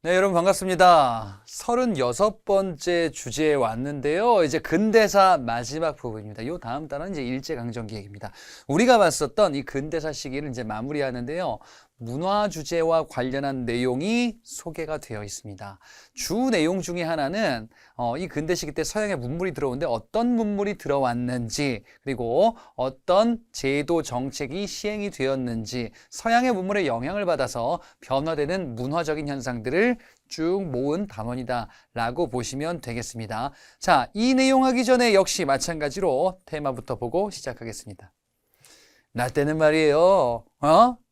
네, 여러분 반갑습니다. 36번째 주제에 왔는데요. 이제 근대사 마지막 부분입니다. 요 다음 달은 이제 일제강점기얘기입니다. 우리가 봤었던 이 근대사 시기를 이제 마무리하는데요. 문화 주제와 관련한 내용이 소개가 되어 있습니다. 주 내용 중에 하나는 이 근대 시기 때 서양의 문물이 들어오는데 어떤 문물이 들어왔는지, 그리고 어떤 제도 정책이 시행이 되었는지, 서양의 문물에 영향을 받아서 변화되는 문화적인 현상들을 쭉 모은 단원이다 라고 보시면 되겠습니다. 자, 이 내용 하기 전에 역시 마찬가지로 테마부터 보고 시작하겠습니다. 나 때는 말이에요.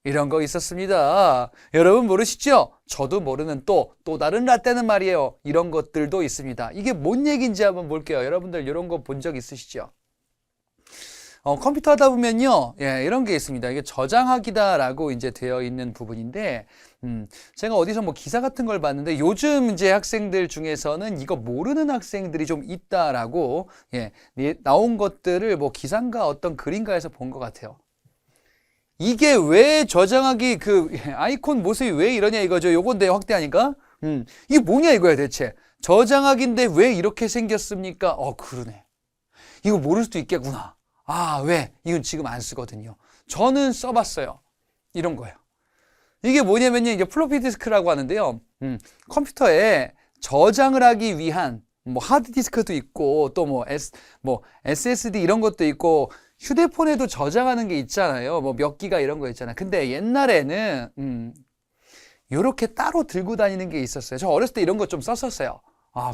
이런 거 있었습니다. 여러분 모르시죠? 저도 모르는 또 다른 라떼는 말이에요. 이런 것들도 있습니다. 이게 뭔 얘기인지 한번 볼게요. 여러분들 이런 거 본 적 있으시죠? 컴퓨터 하다 보면요. 이런 게 있습니다. 이게 저장하기다라고 이제 되어 있는 부분인데, 제가 어디서 뭐 기사 같은 걸 봤는데 요즘 이제 학생들 중에서는 이거 모르는 학생들이 좀 있다라고, 나온 것들을 뭐 기사인가 어떤 글인가에서 본 것 같아요. 이게 왜 저장하기 아이콘 모습이 왜 이러냐 이거죠. 요건데 확대하니까. 이게 뭐냐 이거야 대체. 저장하기인데 왜 이렇게 생겼습니까? 그러네. 이거 모를 수도 있겠구나. 왜? 이건 지금 안 쓰거든요. 저는 써봤어요. 이런 거예요. 이게 뭐냐면요. 이게 플로피 디스크라고 하는데요. 컴퓨터에 저장을 하기 위한 뭐 하드디스크도 있고 또 뭐 SSD 이런 것도 있고 휴대폰에도 저장하는 게 있잖아요. 뭐 몇 기가 이런 거 있잖아요. 근데 옛날에는 요렇게 따로 들고 다니는 게 있었어요. 저 어렸을 때 이런 거 좀 썼었어요.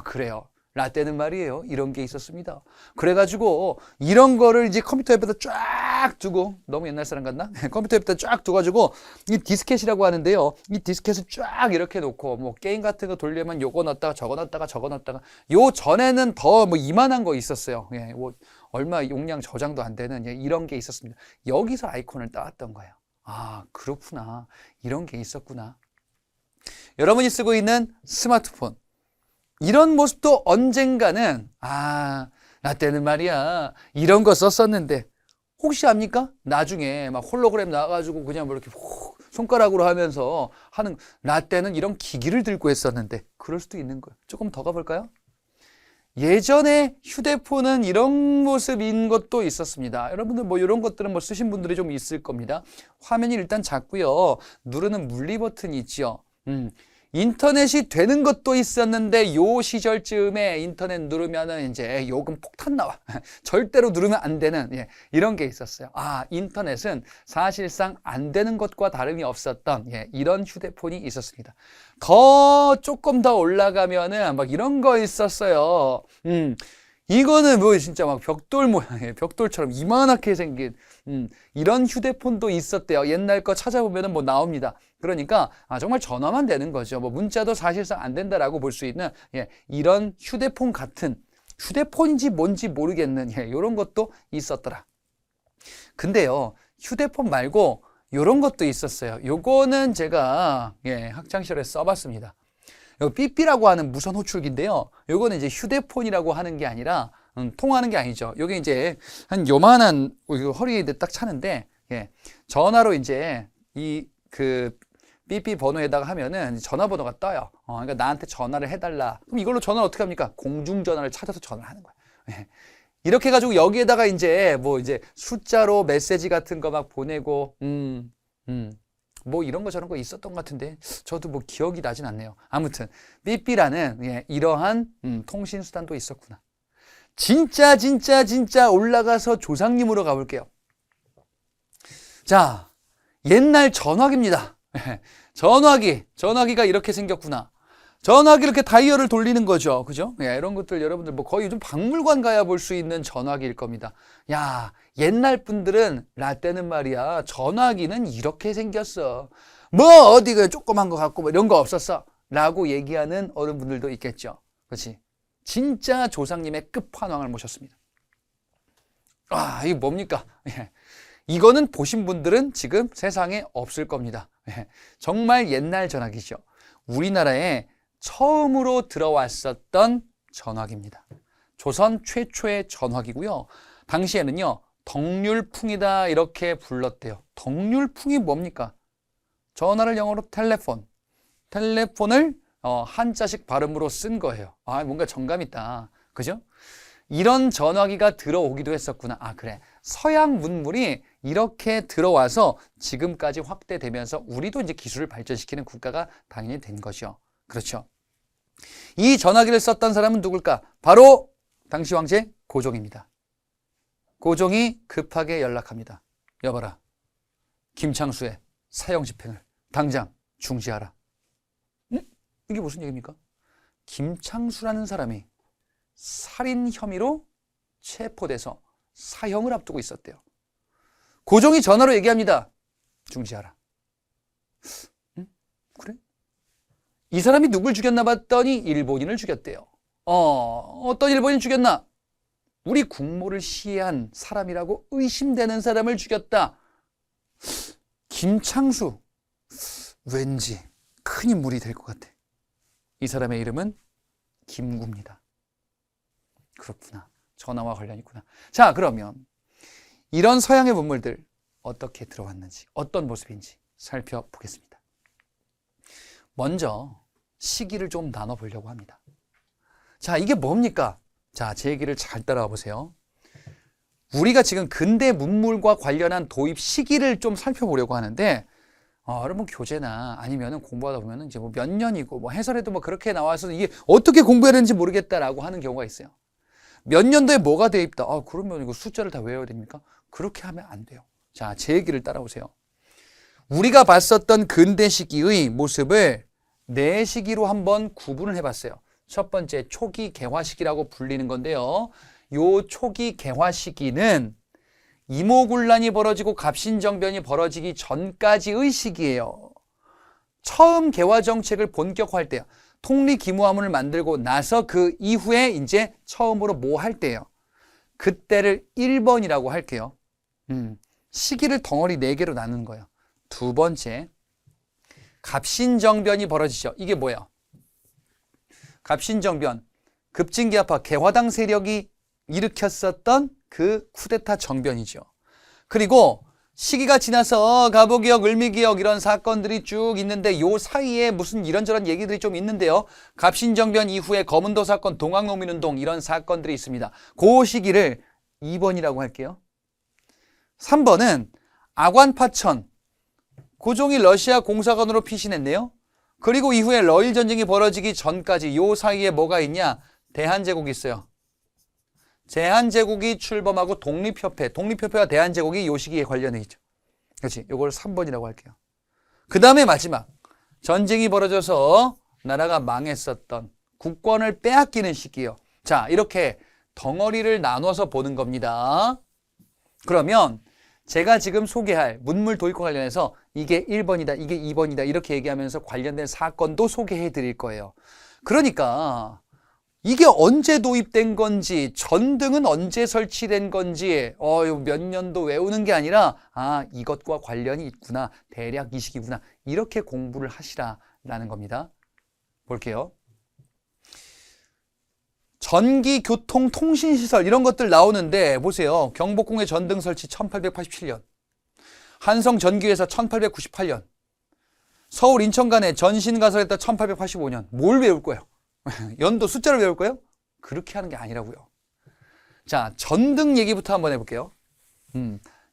그래요. 라떼는 말이에요. 이런 게 있었습니다. 그래가지고 이런 거를 이제 컴퓨터 옆에다 쫙 두고, 너무 옛날 사람 같나? 컴퓨터 옆에다 쫙 두가지고 이 디스켓이라고 하는데요. 이 디스켓을 쫙 이렇게 놓고 뭐 게임 같은 거 돌리면 요거 넣었다가 저거 넣었다가 저거 넣었다가, 요 전에는 더 뭐 이만한 거 있었어요. 뭐 얼마 용량 저장도 안 되는 이런 게 있었습니다. 여기서 아이콘을 따왔던 거예요. 그렇구나. 이런 게 있었구나. 여러분이 쓰고 있는 스마트폰, 이런 모습도 언젠가는 나 때는 말이야 이런 거 썼었는데, 혹시 압니까? 나중에 막 홀로그램 나와가지고 그냥 뭐 이렇게 손가락으로 하면서 하는, 나 때는 이런 기기를 들고 했었는데, 그럴 수도 있는 거예요. 조금 더 가볼까요? 예전에 휴대폰은 이런 모습인 것도 있었습니다. 여러분들 뭐 이런 것들은 뭐 쓰신 분들이 좀 있을 겁니다. 화면이 일단 작고요. 누르는 물리 버튼이 있죠. 인터넷이 되는 것도 있었는데 요 시절쯤에 인터넷 누르면은 이제 요금 폭탄 나와. 절대로 누르면 안 되는 이런 게 있었어요. 인터넷은 사실상 안 되는 것과 다름이 없었던 이런 휴대폰이 있었습니다. 조금 더 올라가면은 막 이런 거 있었어요. 이거는 뭐 진짜 막 벽돌 모양의 벽돌처럼 이만하게 생긴 이런 휴대폰도 있었대요. 옛날 거 찾아보면은 뭐 나옵니다. 그러니까 정말 전화만 되는 거죠. 뭐 문자도 사실상 안 된다라고 볼 수 있는 이런 휴대폰 같은, 휴대폰인지 뭔지 모르겠는 이런 것도 있었더라. 근데요, 휴대폰 말고 이런 것도 있었어요. 요거는 제가 학창 시절에 써봤습니다. 요 삐삐라고 하는 무선 호출기인데요. 요거는 이제 휴대폰이라고 하는 게 아니라 통화하는 게 아니죠. 요게 이제 한 요만한 허리에 딱 차는데, 전화로 이제 삐삐 번호에다가 하면은 전화번호가 떠요. 그러니까 나한테 전화를 해달라. 그럼 이걸로 전화를 어떻게 합니까? 공중전화를 찾아서 전화를 하는 거예요. 이렇게 해가지고 여기에다가 이제 숫자로 메시지 같은 거 막 보내고, 뭐 이런 거 저런 거 있었던 것 같은데 저도 뭐 기억이 나진 않네요. 아무튼 삐삐라는 이러한 통신 수단도 있었구나. 진짜 올라가서 조상님으로 가볼게요. 자, 옛날 전화기입니다. 전화기가 이렇게 생겼구나. 전화기 이렇게 다이얼을 돌리는 거죠. 그죠? 이런 것들 여러분들 뭐 거의 좀 박물관 가야 볼 수 있는 전화기일 겁니다. 옛날 분들은 라떼는 말이야 전화기는 이렇게 생겼어. 뭐 어디가 조그만 거 갖고 뭐 이런 거 없었어. 라고 얘기하는 어른분들도 있겠죠. 그렇지? 진짜 조상님의 끝판왕을 모셨습니다. 이게 뭡니까? 이거는 보신 분들은 지금 세상에 없을 겁니다. 정말 옛날 전화기죠. 우리나라에 처음으로 들어왔었던 전화기입니다. 조선 최초의 전화기고요. 당시에는요, 덕률풍이다 이렇게 불렀대요. 덕률풍이 뭡니까? 전화를 영어로 텔레폰을 한자식 발음으로 쓴 거예요. 아, 뭔가 정감 있다. 그죠? 이런 전화기가 들어오기도 했었구나. 아, 그래. 서양 문물이 이렇게 들어와서 지금까지 확대되면서 우리도 이제 기술을 발전시키는 국가가 당연히 된 거죠. 그렇죠. 이 전화기를 썼던 사람은 누굴까? 바로 당시 황제 고종입니다. 고종이 급하게 연락합니다. 여봐라. 김창수의 사형 집행을 당장 중지하라. 이게 무슨 얘기입니까? 김창수라는 사람이 살인 혐의로 체포돼서 사형을 앞두고 있었대요. 고종이 전화로 얘기합니다. 중지하라. 그래? 이 사람이 누굴 죽였나 봤더니 일본인을 죽였대요. 어떤 일본인 죽였나? 우리 국모를 시해한 사람이라고 의심되는 사람을 죽였다. 김창수, 왠지 큰 인물이 될 것 같아. 이 사람의 이름은 김구입니다. 그렇구나. 전화와 관련이 있구나. 자, 그러면 이런 서양의 문물들 어떻게 들어왔는지, 어떤 모습인지 살펴보겠습니다. 먼저 시기를 좀 나눠보려고 합니다. 자, 이게 뭡니까? 자, 제 얘기를 잘 따라와 보세요. 우리가 지금 근대 문물과 관련한 도입 시기를 좀 살펴보려고 하는데, 여러분 교재나 아니면은 공부하다 보면은 이제 뭐 몇 년이고 뭐 해설에도 뭐 그렇게 나와서 이게 어떻게 공부해야 되는지 모르겠다라고 하는 경우가 있어요. 몇 년도에 뭐가 돼 있다. 그러면 이거 숫자를 다 외워야 됩니까? 그렇게 하면 안 돼요. 자, 제 얘기를 따라오세요. 우리가 봤었던 근대 시기의 모습을 네 시기로 한번 구분을 해봤어요. 첫 번째 초기 개화 시기라고 불리는 건데요. 요 초기 개화 시기는 이모군란이 벌어지고 갑신정변이 벌어지기 전까지의 시기예요. 처음 개화 정책을 본격화할 때요. 통리기무화문을 만들고 나서 그 이후에 이제 처음으로 뭐 할 때요. 그때를 1번이라고 할게요. 시기를 덩어리 4개로 나누는 거예요. 두 번째, 갑신정변이 벌어지죠. 이게 뭐예요? 갑신정변, 급진기아파 개화당 세력이 일으켰었던 그 쿠데타 정변이죠. 그리고 시기가 지나서 갑오기역, 을미기역 이런 사건들이 쭉 있는데 요 사이에 무슨 이런저런 얘기들이 좀 있는데요. 갑신정변 이후에 검은도 사건, 동학농민운동 이런 사건들이 있습니다. 그 시기를 2번이라고 할게요. 3번은 아관파천, 고종이 러시아 공사관으로 피신했네요. 그리고 이후에 러일 전쟁이 벌어지기 전까지 요 사이에 뭐가 있냐? 대한제국이 있어요. 대한제국이 출범하고 독립협회와 대한제국이 요 시기에 관련해 있죠. 그렇지? 요걸 3번이라고 할게요. 그 다음에 마지막, 전쟁이 벌어져서 나라가 망했었던 국권을 빼앗기는 시기예요. 자, 이렇게 덩어리를 나눠서 보는 겁니다. 그러면 제가 지금 소개할 문물 도입과 관련해서 이게 1번이다, 이게 2번이다 이렇게 얘기하면서 관련된 사건도 소개해 드릴 거예요. 그러니까 이게 언제 도입된 건지, 전등은 언제 설치된 건지, 몇 년도 외우는 게 아니라, 이것과 관련이 있구나, 대략 이 시기구나, 이렇게 공부를 하시라라는 겁니다. 볼게요. 전기, 교통, 통신시설, 이런 것들 나오는데, 보세요. 경복궁의 전등 설치 1887년, 한성 전기회사 1898년, 서울 인천 간에 전신 가설했다 1885년. 뭘 외울 거예요? 연도 숫자를 외울 거예요? 그렇게 하는 게 아니라고요. 자, 전등 얘기부터 한번 해볼게요.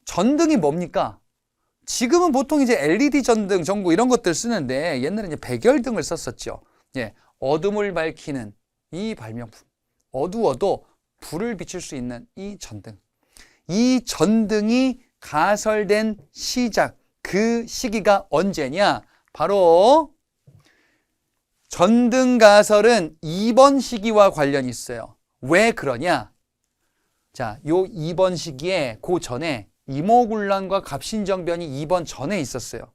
전등이 뭡니까? 지금은 보통 이제 LED 전등, 전구 이런 것들 쓰는데 옛날에 이제 백열등을 썼었죠. 예, 어둠을 밝히는 이 발명품. 어두워도 불을 비출 수 있는 이 전등. 이 전등이 가설된 시작, 그 시기가 언제냐? 바로 전등 가설은 2번 시기와 관련이 있어요. 왜 그러냐? 자, 요 2번 시기에 그 전에 이모군란과 갑신정변이 2번 전에 있었어요.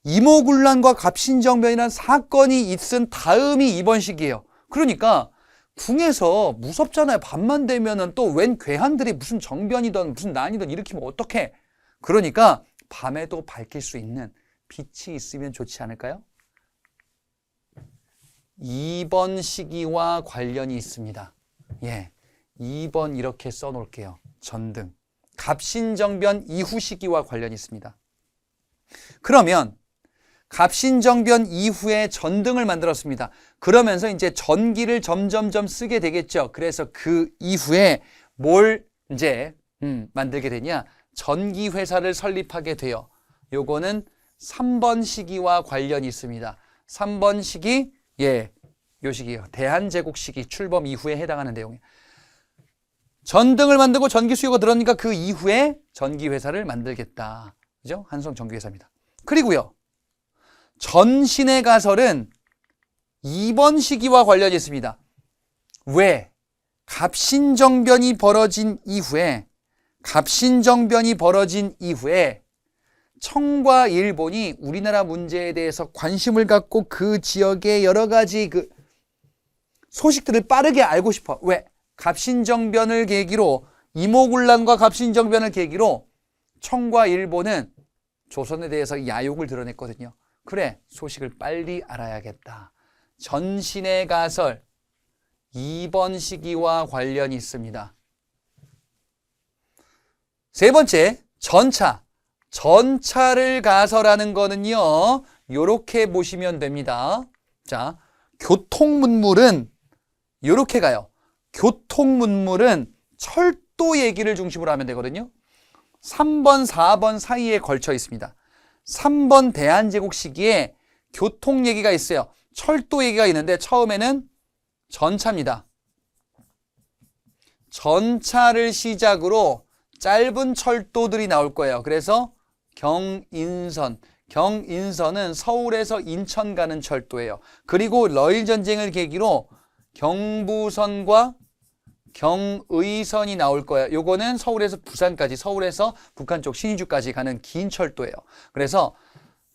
이모군란과 갑신정변이라는 사건이 있은 다음이 2번 시기예요. 그러니까 궁에서 무섭잖아요. 밤만 되면은 또 웬 괴한들이 무슨 정변이든 무슨 난이든 일으키면 어떡해? 그러니까 밤에도 밝힐 수 있는 빛이 있으면 좋지 않을까요? 2번 시기와 관련이 있습니다. 예, 2번 이렇게 써놓을게요. 전등. 갑신정변 이후 시기와 관련이 있습니다. 그러면 갑신정변 이후에 전등을 만들었습니다. 그러면서 이제 전기를 점점점 쓰게 되겠죠. 그래서 그 이후에 뭘 이제 만들게 되냐? 전기 회사를 설립하게 돼요. 요거는 3번 시기와 관련이 있습니다. 3번 시기, 요 시기요. 대한제국 시기 출범 이후에 해당하는 내용이에요. 전등을 만들고 전기 수요가 늘어나니까 그 이후에 전기 회사를 만들겠다. 그죠? 한성 전기회사입니다. 그리고요. 전신의 가설은 2번 시기와 관련이 있습니다. 왜? 갑신정변이 벌어진 이후에 청과 일본이 우리나라 문제에 대해서 관심을 갖고 그 지역의 여러 가지 그 소식들을 빠르게 알고 싶어. 왜? 갑신정변을 계기로, 이모군란과 갑신정변을 계기로 청과 일본은 조선에 대해서 야욕을 드러냈거든요. 그래, 소식을 빨리 알아야겠다. 전신의 가설 2번 시기와 관련이 있습니다. 세 번째, 전차. 전차를 가설하는 거는요, 요렇게 보시면 됩니다. 자, 교통문물은 요렇게 가요. 교통문물은 철도 얘기를 중심으로 하면 되거든요. 3번, 4번 사이에 걸쳐 있습니다. 3번 대한제국 시기에 교통 얘기가 있어요. 철도 얘기가 있는데 처음에는 전차입니다. 전차를 시작으로 짧은 철도들이 나올 거예요. 그래서 경인선은 서울에서 인천 가는 철도예요. 그리고 러일 전쟁을 계기로 경부선과 경의선이 나올 거예요. 요거는 서울에서 부산까지, 서울에서 북한 쪽 신의주까지 가는 긴 철도예요. 그래서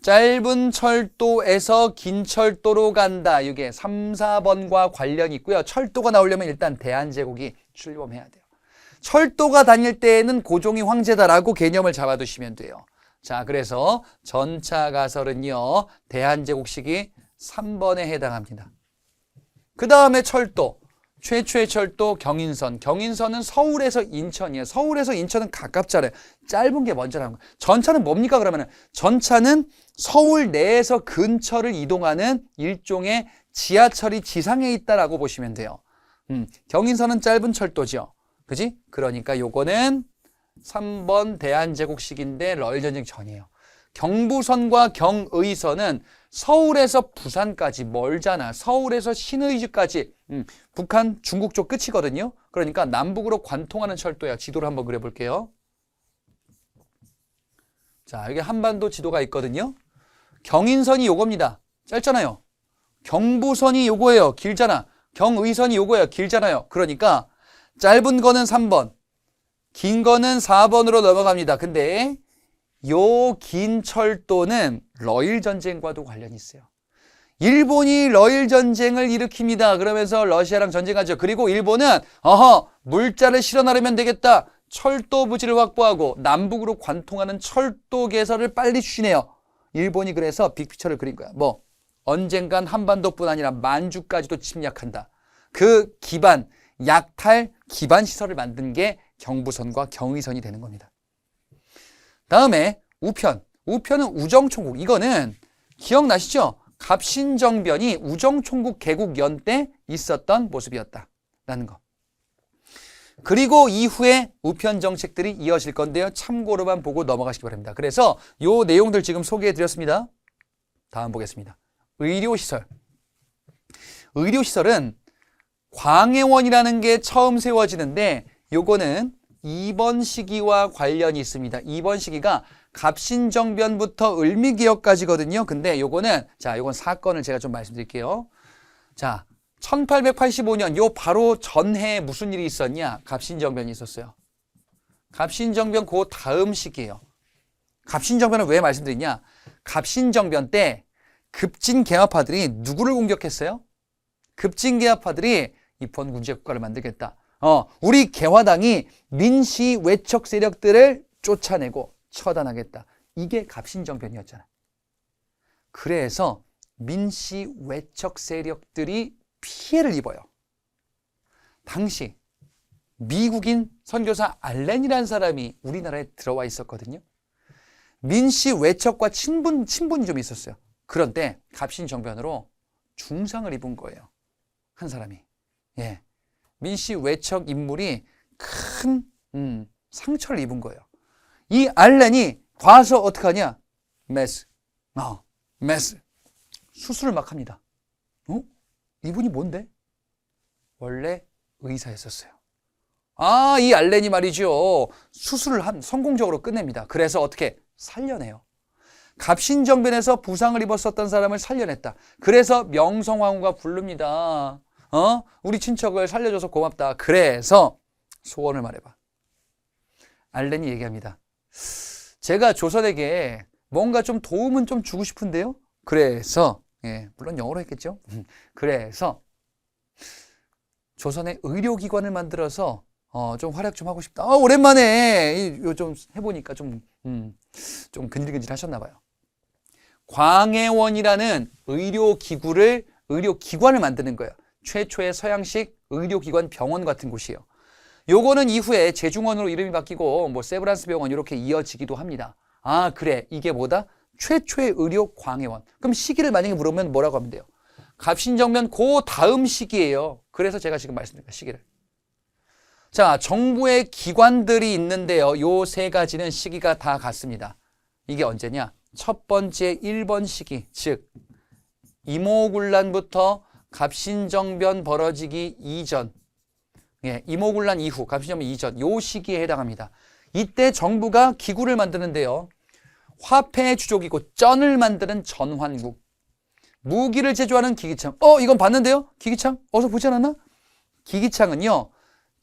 짧은 철도에서 긴 철도로 간다. 이게 3, 4번과 관련이 있고요. 철도가 나오려면 일단 대한제국이 출범해야 돼요. 철도가 다닐 때에는 고종이 황제다라고 개념을 잡아두시면 돼요. 자, 그래서 전차 가설은요, 대한제국 시기 3번에 해당합니다. 그 다음에 철도. 최초의 철도 경인선. 경인선은 서울에서 인천이에요. 서울에서 인천은 가깝잖아요. 짧은 게 먼저라는 거예요. 전차는 뭡니까 그러면은? 전차는 서울 내에서 근처를 이동하는 일종의 지하철이 지상에 있다라고 보시면 돼요. 경인선은 짧은 철도죠. 그지? 그러니까 요거는 3번 대한제국 시기인데 러일전쟁 전이에요. 경부선과 경의선은 서울에서 부산까지 멀잖아. 서울에서 신의주까지 북한 중국 쪽 끝이거든요. 그러니까 남북으로 관통하는 철도야. 지도를 한번 그려볼게요. 자, 여기 한반도 지도가 있거든요. 경인선이 요겁니다. 짧잖아요. 경부선이 요거예요. 길잖아. 경의선이 요거예요. 길잖아요. 그러니까 짧은 거는 3번, 긴 거는 4번으로 넘어갑니다. 근데 요 긴 철도는 러일 전쟁과도 관련이 있어요. 일본이 러일 전쟁을 일으킵니다. 그러면서 러시아랑 전쟁하죠. 그리고 일본은 물자를 실어나르면 되겠다. 철도 부지를 확보하고 남북으로 관통하는 철도 개설을 빨리 추진해요. 일본이 그래서 빅피처를 그린 거야. 언젠간 한반도뿐 아니라 만주까지도 침략한다. 그 기반, 약탈 기반 시설을 만든 게 경부선과 경의선이 되는 겁니다. 다음에 우편. 우편은 우정총국. 이거는 기억나시죠? 갑신정변이 우정총국 개국 연 때 있었던 모습이었다라는 거. 그리고 이후에 우편 정책들이 이어질 건데요. 참고로만 보고 넘어가시기 바랍니다. 그래서 요 내용들 지금 소개해 드렸습니다. 다음 보겠습니다. 의료시설. 의료시설은 광해원이라는 게 처음 세워지는데 요거는 2번 시기와 관련이 있습니다. 2번 시기가 갑신정변부터 을미개혁까지거든요. 근데 요거는 요건 사건을 제가 좀 말씀드릴게요. 자, 1885년 요 바로 전해에 무슨 일이 있었냐? 갑신정변이 있었어요. 갑신정변 그 다음 시기예요. 갑신정변을 왜 말씀드리냐? 갑신정변 때 급진개화파들이 누구를 공격했어요? 급진개화파들이 입헌군주국가를 만들겠다. 우리 개화당이 민시 외척 세력들을 쫓아내고 처단하겠다. 이게 갑신정변이었잖아요. 그래서 민시 외척 세력들이 피해를 입어요. 당시 미국인 선교사 알렌이라는 사람이 우리나라에 들어와 있었거든요. 민시 외척과 친분이 좀 있었어요. 그런데 갑신정변으로 중상을 입은 거예요. 한 사람이. 예. 민씨 외척 인물이 큰 상처를 입은 거예요. 이 알렌이 봐서 어떡하냐? 메스. 메스. 수술을 막 합니다. 이분이 뭔데? 원래 의사였었어요. 이 알렌이 말이죠. 수술을 성공적으로 끝냅니다. 그래서 어떻게? 살려내요. 갑신정변에서 부상을 입었었던 사람을 살려냈다. 그래서 명성황후가 부릅니다. 우리 친척을 살려줘서 고맙다. 그래서 소원을 말해봐. 알렌이 얘기합니다. 제가 조선에게 뭔가 좀 도움은 좀 주고 싶은데요. 그래서 물론 영어로 했겠죠. 그래서 조선의 의료기관을 만들어서 좀 활약 좀 하고 싶다. 오랜만에 좀 해보니까 좀 근질근질 하셨나 봐요. 광해원이라는 의료기관을 만드는 거예요. 최초의 서양식 의료기관 병원 같은 곳이에요. 요거는 이후에 제중원으로 이름이 바뀌고 뭐 세브란스 병원 이렇게 이어지기도 합니다. 그래. 이게 뭐다? 최초의 의료 광해원. 그럼 시기를 만약에 물으면 뭐라고 하면 돼요? 갑신정변 그 다음 시기예요. 그래서 제가 지금 말씀드린 시기를. 자, 정부의 기관들이 있는데요. 요 세 가지는 시기가 다 같습니다. 이게 언제냐? 첫 번째 1번 시기, 즉 이모군란부터 갑신정변 벌어지기 이전, 이모군란 이후, 갑신정변 이전, 요 시기에 해당합니다. 이때 정부가 기구를 만드는데요. 화폐의 주족이고 쩐을 만드는 전환국, 무기를 제조하는 기기창. 이건 봤는데요? 기기창? 어서 보지 않았나? 기기창은요,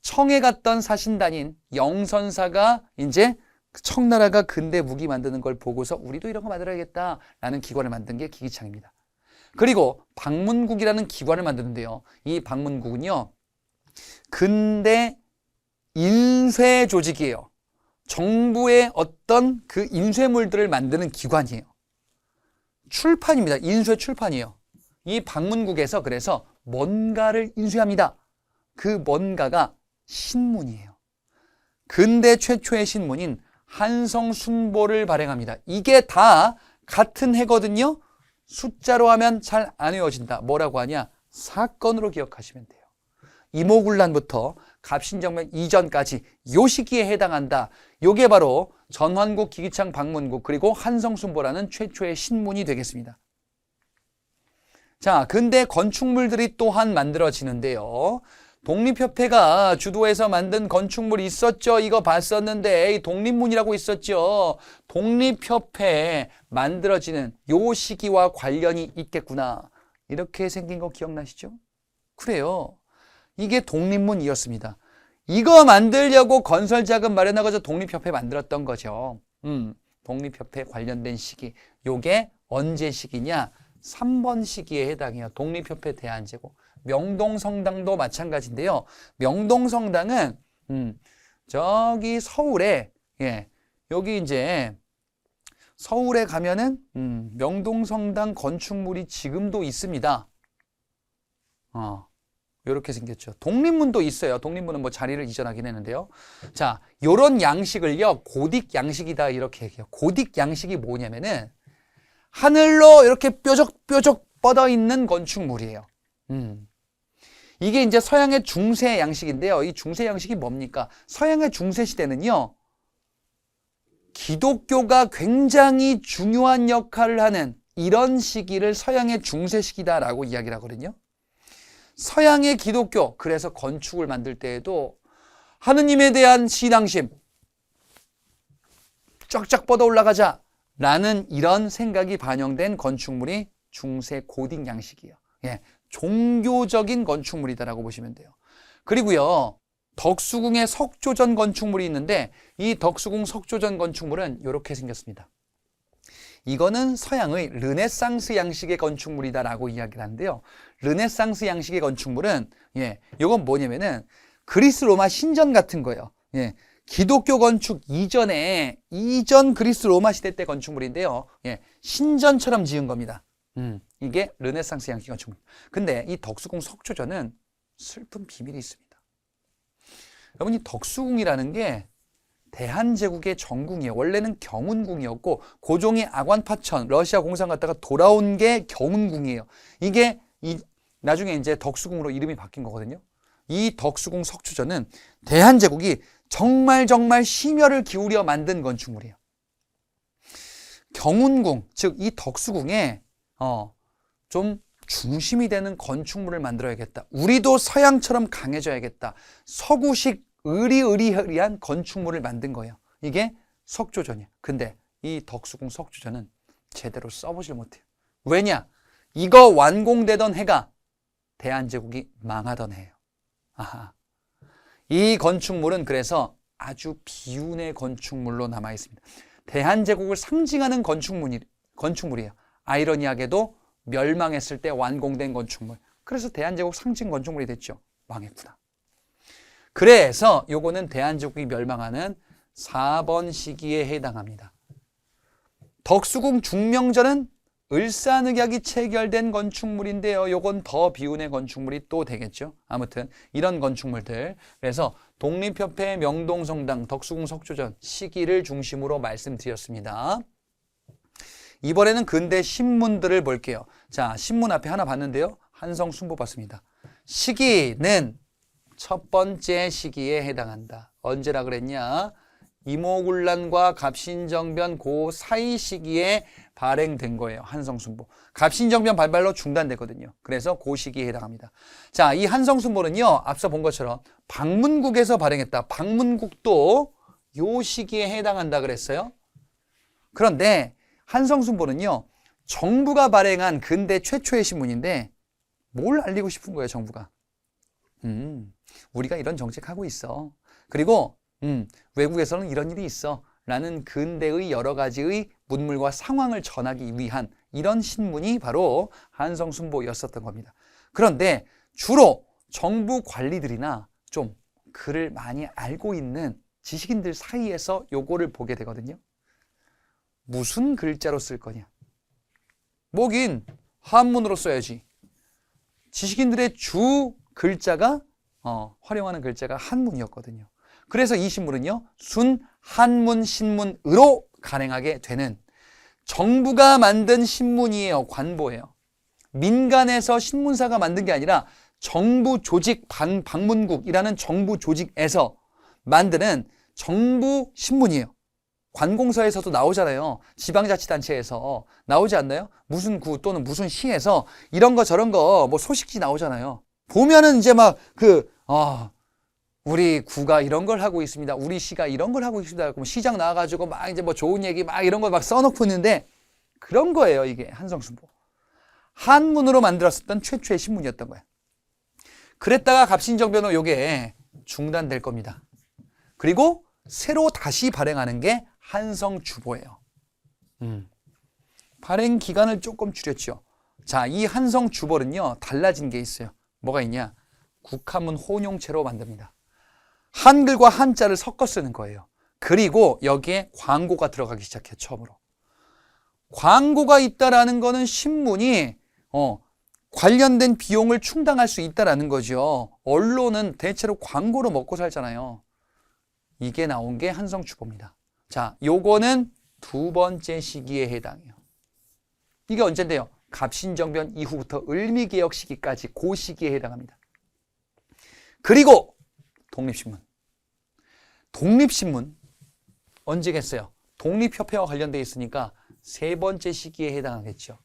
청에 갔던 사신단인 영선사가 이제 청나라가 근대 무기 만드는 걸 보고서 우리도 이런 거 만들어야겠다라는 기관을 만든 게 기기창입니다. 그리고 방문국이라는 기관을 만드는데요. 이 방문국은요, 근대 인쇄 조직이에요. 정부의 어떤 그 인쇄물들을 만드는 기관이에요. 출판입니다. 인쇄 출판이에요. 이 방문국에서 그래서 뭔가를 인쇄합니다. 그 뭔가가 신문이에요. 근대 최초의 신문인 한성순보를 발행합니다. 이게 다 같은 해거든요. 숫자로 하면 잘 안 외워진다. 뭐라고 하냐? 사건으로 기억하시면 돼요. 이모군란부터 갑신정변 이전까지 요 시기에 해당한다. 요게 바로 전환국, 기기창, 방문국, 그리고 한성순보라는 최초의 신문이 되겠습니다. 자, 근대 건축물들이 또한 만들어지는데요. 독립협회가 주도해서 만든 건축물이 있었죠. 이거 봤었는데 독립문이라고 있었죠. 독립협회에 만들어지는 요 시기와 관련이 있겠구나. 이렇게 생긴 거 기억나시죠? 그래요. 이게 독립문이었습니다. 이거 만들려고 건설자금 마련하고서 독립협회 만들었던 거죠. 독립협회 관련된 시기. 요게 언제 시기냐? 3번 시기에 해당해요. 독립협회 대안제고. 명동성당도 마찬가지인데요. 명동성당은 저기 서울에 여기 이제 서울에 가면은 명동성당 건축물이 지금도 있습니다. 이렇게 생겼죠. 독립문도 있어요. 독립문은 뭐 자리를 이전하긴 했는데요. 자, 요런 양식을요, 고딕 양식이다 이렇게 얘기해요. 고딕 양식이 뭐냐면은 하늘로 이렇게 뾰족뾰족 뻗어 있는 건축물이에요. 이게 이제 서양의 중세 양식인데요. 이 중세 양식이 뭡니까? 서양의 중세 시대는요, 기독교가 굉장히 중요한 역할을 하는 이런 시기를 서양의 중세 시기다라고 이야기를 하거든요. 서양의 기독교, 그래서 건축을 만들 때에도 하느님에 대한 신앙심 쫙쫙 뻗어 올라가자 라는 이런 생각이 반영된 건축물이 중세 고딕 양식이에요. 종교적인 건축물이다라고 보시면 돼요. 그리고요, 덕수궁의 석조전 건축물이 있는데 이 덕수궁 석조전 건축물은 이렇게 생겼습니다. 이거는 서양의 르네상스 양식의 건축물이다라고 이야기를 하는데요. 르네상스 양식의 건축물은 이건 뭐냐면은 그리스 로마 신전 같은 거예요. 기독교 건축 이전 그리스 로마 시대 때 건축물인데요. 신전처럼 지은 겁니다. 이게 르네상스 양식 건축물. 근데 이 덕수궁 석조전은 슬픈 비밀이 있습니다. 여러분, 이 덕수궁이라는 게 대한제국의 전궁이에요. 원래는 경운궁이었고 고종이 아관파천 러시아 공상 갔다가 돌아온 게 경운궁이에요. 이게 나중에 이제 덕수궁으로 이름이 바뀐 거거든요. 이 덕수궁 석추전은 대한제국이 정말 심혈을 기울여 만든 건축물이에요. 경운궁, 즉 이 덕수궁에 좀 중심이 되는 건축물을 만들어야겠다. 우리도 서양처럼 강해져야겠다. 서구식 의리의리한 건축물을 만든 거예요. 이게 석조전이에요. 근데 이 덕수궁 석조전은 제대로 써보질 못해요. 왜냐? 이거 완공되던 해가 대한제국이 망하던 해예요. 아하. 이 건축물은 그래서 아주 비운의 건축물로 남아 있습니다. 대한제국을 상징하는 건축물이에요. 아이러니하게도 멸망했을 때 완공된 건축물. 그래서 대한제국 상징 건축물이 됐죠. 망했구나. 그래서 요거는 대한제국이 멸망하는 4번 시기에 해당합니다. 덕수궁 중명전은 을사늑약이 체결된 건축물인데요. 요건 더 비운의 건축물이 또 되겠죠. 아무튼 이런 건축물들. 그래서 독립협회 명동성당 덕수궁 석조전 시기를 중심으로 말씀드렸습니다. 이번에는 근대 신문들을 볼게요. 자, 신문 앞에 하나 봤는데요. 한성순보 봤습니다. 시기는 첫 번째 시기에 해당한다. 언제라 그랬냐? 이모군란과 갑신정변 그 사이 시기에 발행된 거예요. 한성순보. 갑신정변 발발로 중단되거든요. 그래서 그 시기에 해당합니다. 자, 이 한성순보는요. 앞서 본 것처럼 방문국에서 발행했다. 방문국도 요 시기에 해당한다 그랬어요. 그런데 한성순보는요. 정부가 발행한 근대 최초의 신문인데 뭘 알리고 싶은 거예요, 정부가. 우리가 이런 정책하고 있어. 그리고 외국에서는 이런 일이 있어. 라는 근대의 여러 가지의 문물과 상황을 전하기 위한 이런 신문이 바로 한성순보였었던 겁니다. 그런데 주로 정부 관리들이나 좀 글을 많이 알고 있는 지식인들 사이에서 요거를 보게 되거든요. 무슨 글자로 쓸 거냐? 뭐긴 한문으로 써야지. 지식인들의 주 글자가 활용하는 글자가 한문이었거든요. 그래서 이 신문은요, 순 한문 신문으로 간행하게 되는 정부가 만든 신문이에요. 관보예요. 민간에서 신문사가 만든 게 아니라 정부 조직 방문국이라는 정부 조직에서 만드는 정부 신문이에요. 관공서에서도 나오잖아요. 지방자치단체에서 나오지 않나요? 무슨 구 또는 무슨 시에서 이런 거 저런 거 뭐 소식지 나오잖아요. 보면은 이제 막 우리 구가 이런 걸 하고 있습니다. 우리 시가 이런 걸 하고 있습니다. 그럼 시장 나와가지고 막 이제 뭐 좋은 얘기 막 이런 걸 막 써놓고 있는데 그런 거예요. 이게 한성순보. 한문으로 만들었었던 최초의 신문이었던 거예요. 그랬다가 갑신정변으로 요게 중단될 겁니다. 그리고 새로 다시 발행하는 게 한성주보예요. 발행 기간을 조금 줄였죠. 자, 이 한성주보는요, 달라진 게 있어요. 뭐가 있냐? 국한문 혼용체로 만듭니다. 한글과 한자를 섞어 쓰는 거예요. 그리고 여기에 광고가 들어가기 시작해요. 처음으로. 광고가 있다라는 거는 신문이 관련된 비용을 충당할 수 있다라는 거죠. 언론은 대체로 광고로 먹고 살잖아요. 이게 나온 게 한성주보입니다. 자, 요거는 두 번째 시기에 해당해요. 이게 언젠데요? 갑신정변 이후부터 을미개혁 시기까지 그 시기에 해당합니다. 그리고 독립신문. 독립신문 언제겠어요? 독립협회와 관련되어 있으니까 세 번째 시기에 해당하겠죠.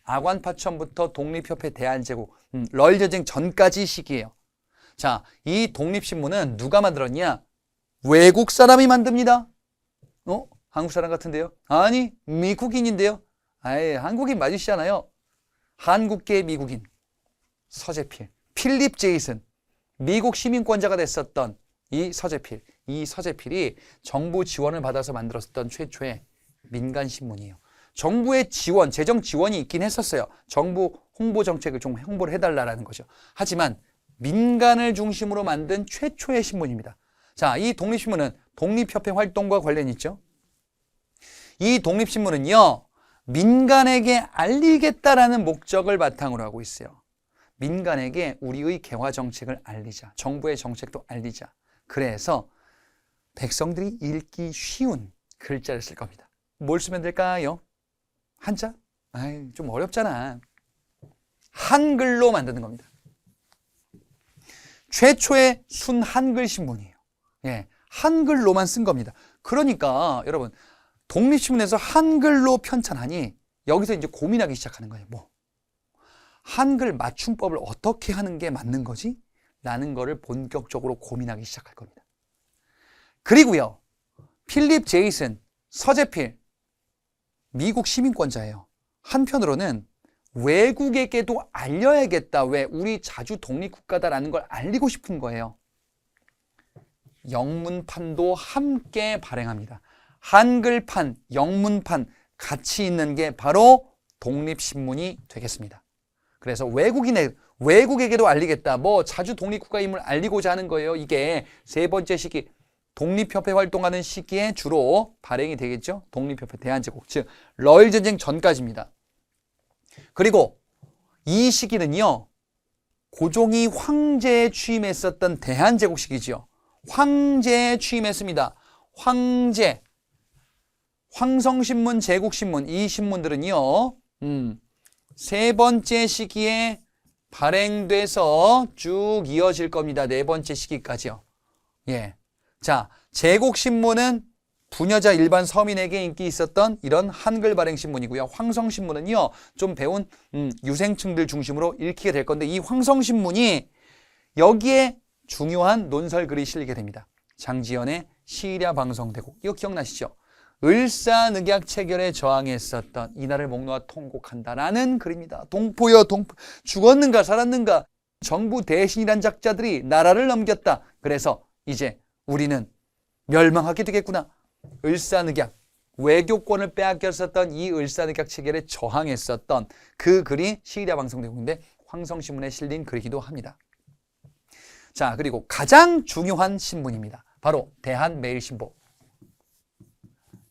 아관파천부터 독립협회 대한제국, 러일전쟁 전까지 시기예요. 자, 이 독립신문은 누가 만들었냐? 외국 사람이 만듭니다. 한국 사람 같은데요? 아니, 미국인인데요? 아예 한국인 맞으시잖아요. 한국계 미국인 서재필, 필립 제이슨, 미국 시민권자가 됐었던 이 서재필. 이 서재필이 정부 지원을 받아서 만들었던 최초의 민간신문이에요. 정부의 지원, 재정 지원이 있긴 했었어요. 정부 홍보 정책을 좀 홍보를 해달라는 거죠. 하지만 민간을 중심으로 만든 최초의 신문입니다. 자, 이 독립신문은 독립협회 활동과 관련이 있죠. 이 독립신문은요, 민간에게 알리겠다라는 목적을 바탕으로 하고 있어요. 민간에게 우리의 개화 정책을 알리자. 정부의 정책도 알리자. 그래서 백성들이 읽기 쉬운 글자를 쓸 겁니다. 뭘 쓰면 될까요? 한자? 아이, 좀 어렵잖아. 한글로 만드는 겁니다. 최초의 순 한글 신문이에요. 예, 한글로만 쓴 겁니다. 그러니까 여러분 독립신문에서 한글로 편찬하니 여기서 이제 고민하기 시작하는 거예요. 뭐 한글 맞춤법을 어떻게 하는 게 맞는 거지? 라는 거를 본격적으로 고민하기 시작할 겁니다. 그리고요, 필립 제이슨, 서재필, 미국 시민권자예요. 한편으로는 외국에게도 알려야겠다. 왜? 우리 자주 독립국가다라는 걸 알리고 싶은 거예요. 영문판도 함께 발행합니다. 한글판, 영문판 같이 있는 게 바로 독립신문이 되겠습니다. 그래서 외국에게도 알리겠다. 뭐 자주 독립국가임을 알리고자 하는 거예요. 이게 세 번째 시기, 독립협회 활동하는 시기에 주로 발행이 되겠죠. 독립협회 대한제국, 즉 러일전쟁 전까지입니다. 그리고 이 시기는요, 고종이 황제에 취임했었던 대한제국 시기죠. 황제에 취임했습니다. 황제, 황성신문, 제국신문, 이 신문들은요, 세 번째 시기에 발행돼서 쭉 이어질 겁니다. 네 번째 시기까지요. 예. 자, 제국신문은 부녀자 일반 서민에게 인기 있었던 이런 한글 발행 신문이고요. 황성신문은요, 좀 배운 유생층들 중심으로 읽히게 될 건데, 이 황성신문이 여기에 중요한 논설글이 실리게 됩니다. 장지연의 시일야 방성대국, 이거 기억나시죠? 을사늑약 체결에 저항했었던 이날을 목놓아 통곡한다라는 글입니다. 동포여 동포, 죽었는가 살았는가, 정부 대신이란 작자들이 나라를 넘겼다. 그래서 이제 우리는 멸망하게 되겠구나. 을사늑약, 외교권을 빼앗겼었던 이 을사늑약 체결에 저항했었던 그 글이 시일야 방성대국인데 황성신문에 실린 글이기도 합니다. 자, 그리고 가장 중요한 신문입니다. 바로 대한매일신보.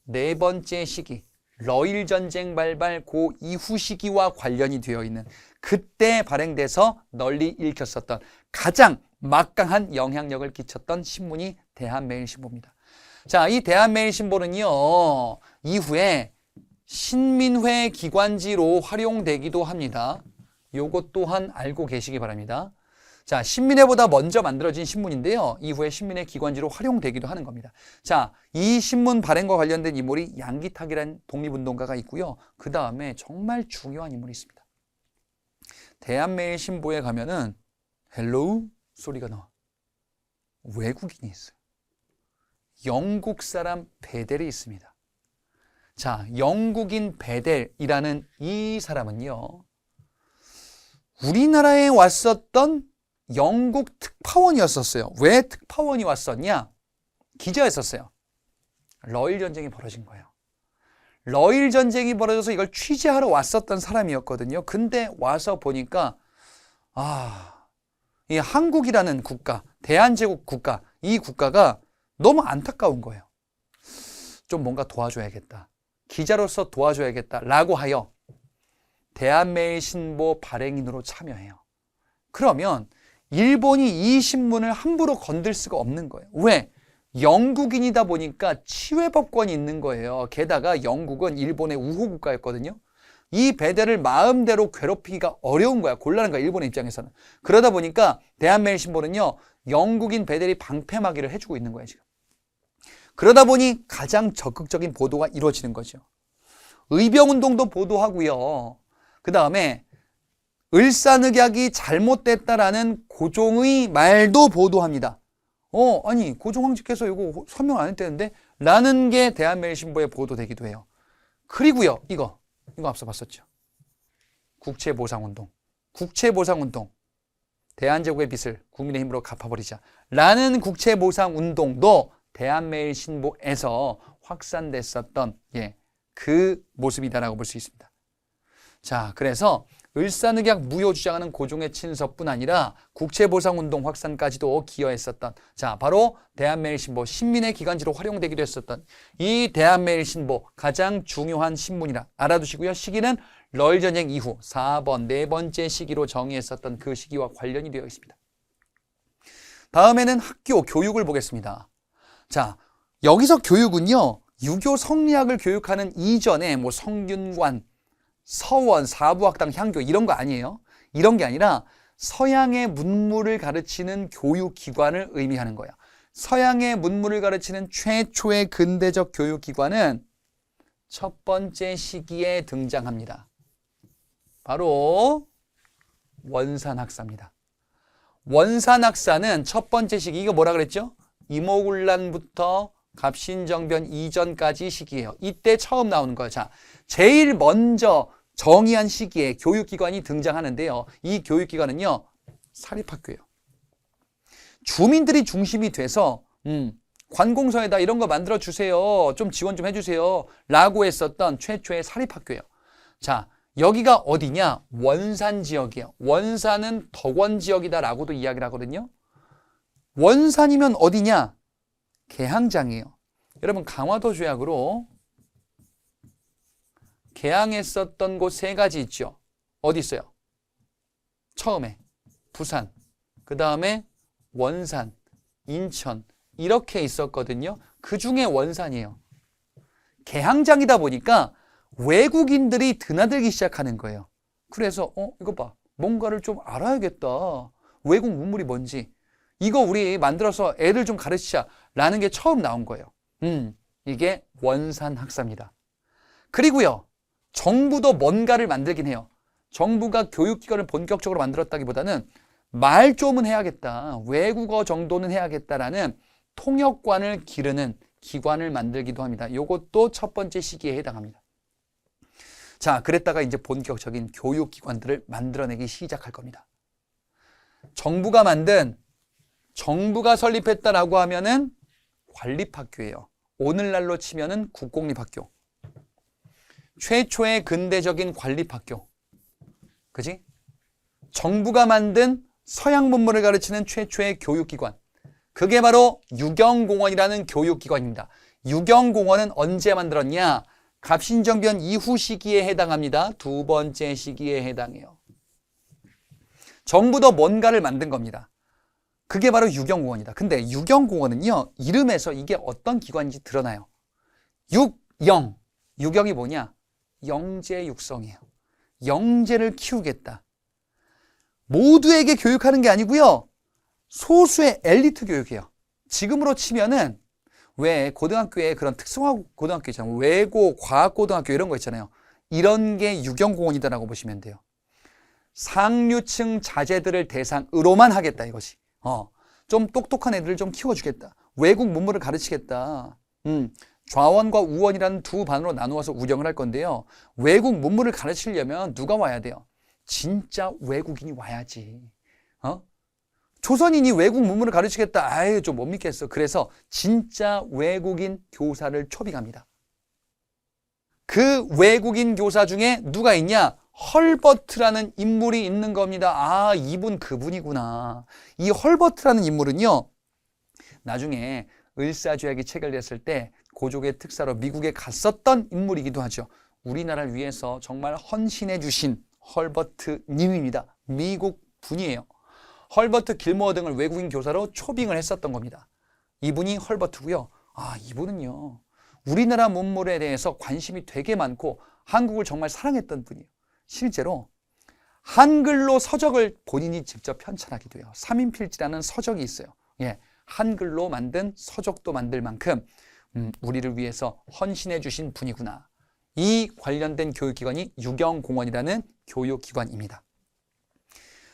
네 번째 시기, 러일전쟁 발발 그 이후 시기와 관련이 되어 있는, 그때 발행돼서 널리 읽혔었던 가장 막강한 영향력을 끼쳤던 신문이 대한매일신보입니다. 자, 이 대한매일신보는요, 이후에 신민회 기관지로 활용되기도 합니다. 요것 또한 알고 계시기 바랍니다. 자, 신민회보다 먼저 만들어진 신문인데요, 이후에 신민회 기관지로 활용되기도 하는 겁니다. 자, 이 신문 발행과 관련된 인물이 양기탁이라는 독립운동가가 있고요. 그 다음에 정말 중요한 인물이 있습니다. 대한매일신보에 가면은 헬로우 소리가 나와. 외국인이 있어요. 영국 사람 베델이 있습니다. 자, 영국인 베델이라는 이 사람은요, 우리나라에 왔었던 영국 특파원이었었어요. 왜 특파원이 왔었냐? 기자였었어요. 러일 전쟁이 벌어진 거예요. 러일 전쟁이 벌어져서 이걸 취재하러 왔었던 사람이었거든요. 근데 와서 보니까 이 한국이라는 국가, 대한제국 국가, 이 국가가 너무 안타까운 거예요. 좀 뭔가 도와줘야겠다. 기자로서 도와줘야겠다라고 하여 대한매일신보 발행인으로 참여해요. 그러면 일본이 이 신문을 함부로 건들 수가 없는 거예요. 왜? 영국인이다 보니까 치외법권이 있는 거예요. 게다가 영국은 일본의 우호국가였거든요. 이 베델을 마음대로 괴롭히기가 어려운 거야. 곤란한 거야, 일본의 입장에서는. 그러다 보니까 대한매일신보는요, 영국인 베델이 방패막이를 해주고 있는 거예요, 지금. 그러다 보니 가장 적극적인 보도가 이루어지는 거죠. 의병운동도 보도하고요. 그 다음에 을사늑약이 잘못됐다라는 고종의 말도 보도합니다. 아니 고종 황제께서 이거 서명 안 했다는데? 라는 게 대한매일신보에 보도되기도 해요. 그리고요, 이거 앞서 봤었죠. 국채보상운동. 대한제국의 빚을 국민의 힘으로 갚아버리자 라는 국채보상운동도 대한매일신보에서 확산됐었던 그 모습이다라고 볼 수 있습니다. 자, 그래서 을사늑약 무효 주장하는 고종의 친서뿐 아니라 국채보상운동 확산까지도 기여했었던, 자, 바로 대한매일신보, 신민의 기관지로 활용되기도 했었던 이 대한매일신보, 가장 중요한 신문이라 알아두시고요. 시기는 러일전쟁 이후 4번, 네 번째 시기로 정의했었던 그 시기와 관련이 되어 있습니다. 다음에는 학교, 교육을 보겠습니다. 자, 여기서 교육은요, 유교 성리학을 교육하는 이전에 뭐 성균관, 서원, 사부학당, 향교 이런 거 아니에요. 이런 게 아니라 서양의 문물을 가르치는 교육기관을 의미하는 거예요. 서양의 문물을 가르치는 최초의 근대적 교육기관은 첫 번째 시기에 등장합니다. 바로 원산학사입니다. 원산학사는 첫 번째 시기, 이거 뭐라 그랬죠? 이모군란부터 갑신정변 이전까지 시기예요. 이때 처음 나오는 거예요. 자, 제일 먼저 정의한 시기에 교육기관이 등장하는데요. 이 교육기관은요, 사립학교예요. 주민들이 중심이 돼서 관공서에다 이런 거 만들어 주세요. 좀 지원 좀 해주세요. 라고 했었던 최초의 사립학교예요. 자, 여기가 어디냐? 원산 지역이에요. 원산은 덕원 지역이다라고도 이야기를 하거든요. 원산이면 어디냐? 개항장이에요. 여러분, 강화도 조약으로 개항했었던 곳 세 가지 있죠. 어디 있어요? 처음에 부산, 그 다음에 원산, 인천 이렇게 있었거든요. 그 중에 원산이에요. 개항장이다 보니까 외국인들이 드나들기 시작하는 거예요. 그래서 이거 봐, 뭔가를 좀 알아야겠다. 외국 문물이 뭔지 이거 우리 만들어서 애들 좀 가르치자 라는 게 처음 나온 거예요. 이게 원산학사입니다. 그리고요, 정부도 뭔가를 만들긴 해요. 정부가 교육기관을 본격적으로 만들었다기보다는 말 좀은 해야겠다, 외국어 정도는 해야겠다라는 통역관을 기르는 기관을 만들기도 합니다. 이것도 첫 번째 시기에 해당합니다. 자, 그랬다가 이제 본격적인 교육기관들을 만들어내기 시작할 겁니다. 정부가 설립했다라고 하면은 관립학교예요. 오늘날로 치면은 국공립학교. 최초의 근대적인 관립학교. 그지? 정부가 만든 서양 문물을 가르치는 최초의 교육기관. 그게 바로 유경공원이라는 교육기관입니다. 유경공원은 언제 만들었냐? 갑신정변 이후 시기에 해당합니다. 두 번째 시기에 해당해요. 정부도 뭔가를 만든 겁니다. 그게 바로 유경공원이다. 근데 유경공원은요, 이름에서 이게 어떤 기관인지 드러나요. 육영. 유경이 뭐냐? 영재 육성이에요. 영재를 키우겠다. 모두에게 교육하는 게 아니고요, 소수의 엘리트 교육이에요. 지금으로 치면은 왜 고등학교에 그런 특성화 고등학교 있잖아요. 외고, 과학고등학교 이런 거 있잖아요. 이런 게 유경공원이다라고 보시면 돼요. 상류층 자제들을 대상으로만 하겠다 이것이. 좀 똑똑한 애들을 좀 키워주겠다. 외국 문물을 가르치겠다. 좌원과 우원이라는 두 반으로 나누어서 운영을 할 건데요. 외국 문물을 가르치려면 누가 와야 돼요? 진짜 외국인이 와야지. 조선인이 외국 문물을 가르치겠다. 아유, 좀 못 믿겠어. 그래서 진짜 외국인 교사를 초빙합니다. 그 외국인 교사 중에 누가 있냐? 헐버트라는 인물이 있는 겁니다. 아, 이분 그분이구나. 이 헐버트라는 인물은요, 나중에 을사조약이 체결됐을 때 고족의 특사로 미국에 갔었던 인물이기도 하죠. 우리나라를 위해서 정말 헌신해 주신 헐버트 님입니다. 미국 분이에요. 헐버트 길모어 등을 외국인 교사로 초빙을 했었던 겁니다. 이분이 헐버트고요. 아, 이분은요, 우리나라 문물에 대해서 관심이 되게 많고 한국을 정말 사랑했던 분이에요. 실제로 한글로 서적을 본인이 직접 편찬하기도 해요. 삼인필지라는 서적이 있어요. 예, 한글로 만든 서적도 만들 만큼 우리를 위해서 헌신해 주신 분이구나. 이 관련된 교육기관이 유경공원이라는 교육기관입니다.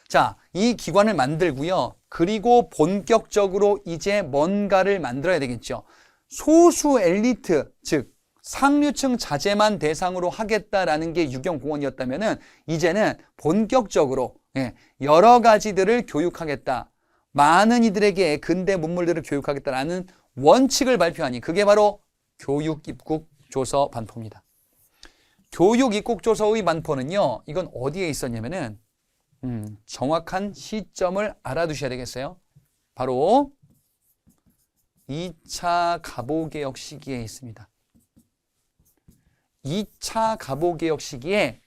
자, 이 기관을 만들고요. 그리고 본격적으로 이제 뭔가를 만들어야 되겠죠. 소수 엘리트, 즉 상류층 자제만 대상으로 하겠다라는 게 유경공원이었다면은 이제는 본격적으로 여러 가지들을 교육하겠다. 많은 이들에게 근대 문물들을 교육하겠다라는 원칙을 발표하니 그게 바로 교육입국조서 반포입니다. 교육입국조서의 반포는요, 이건 어디에 있었냐면은 정확한 시점을 알아두셔야 되겠어요. 바로 2차 갑오개혁 시기에 있습니다. 2차 갑오개혁 시기에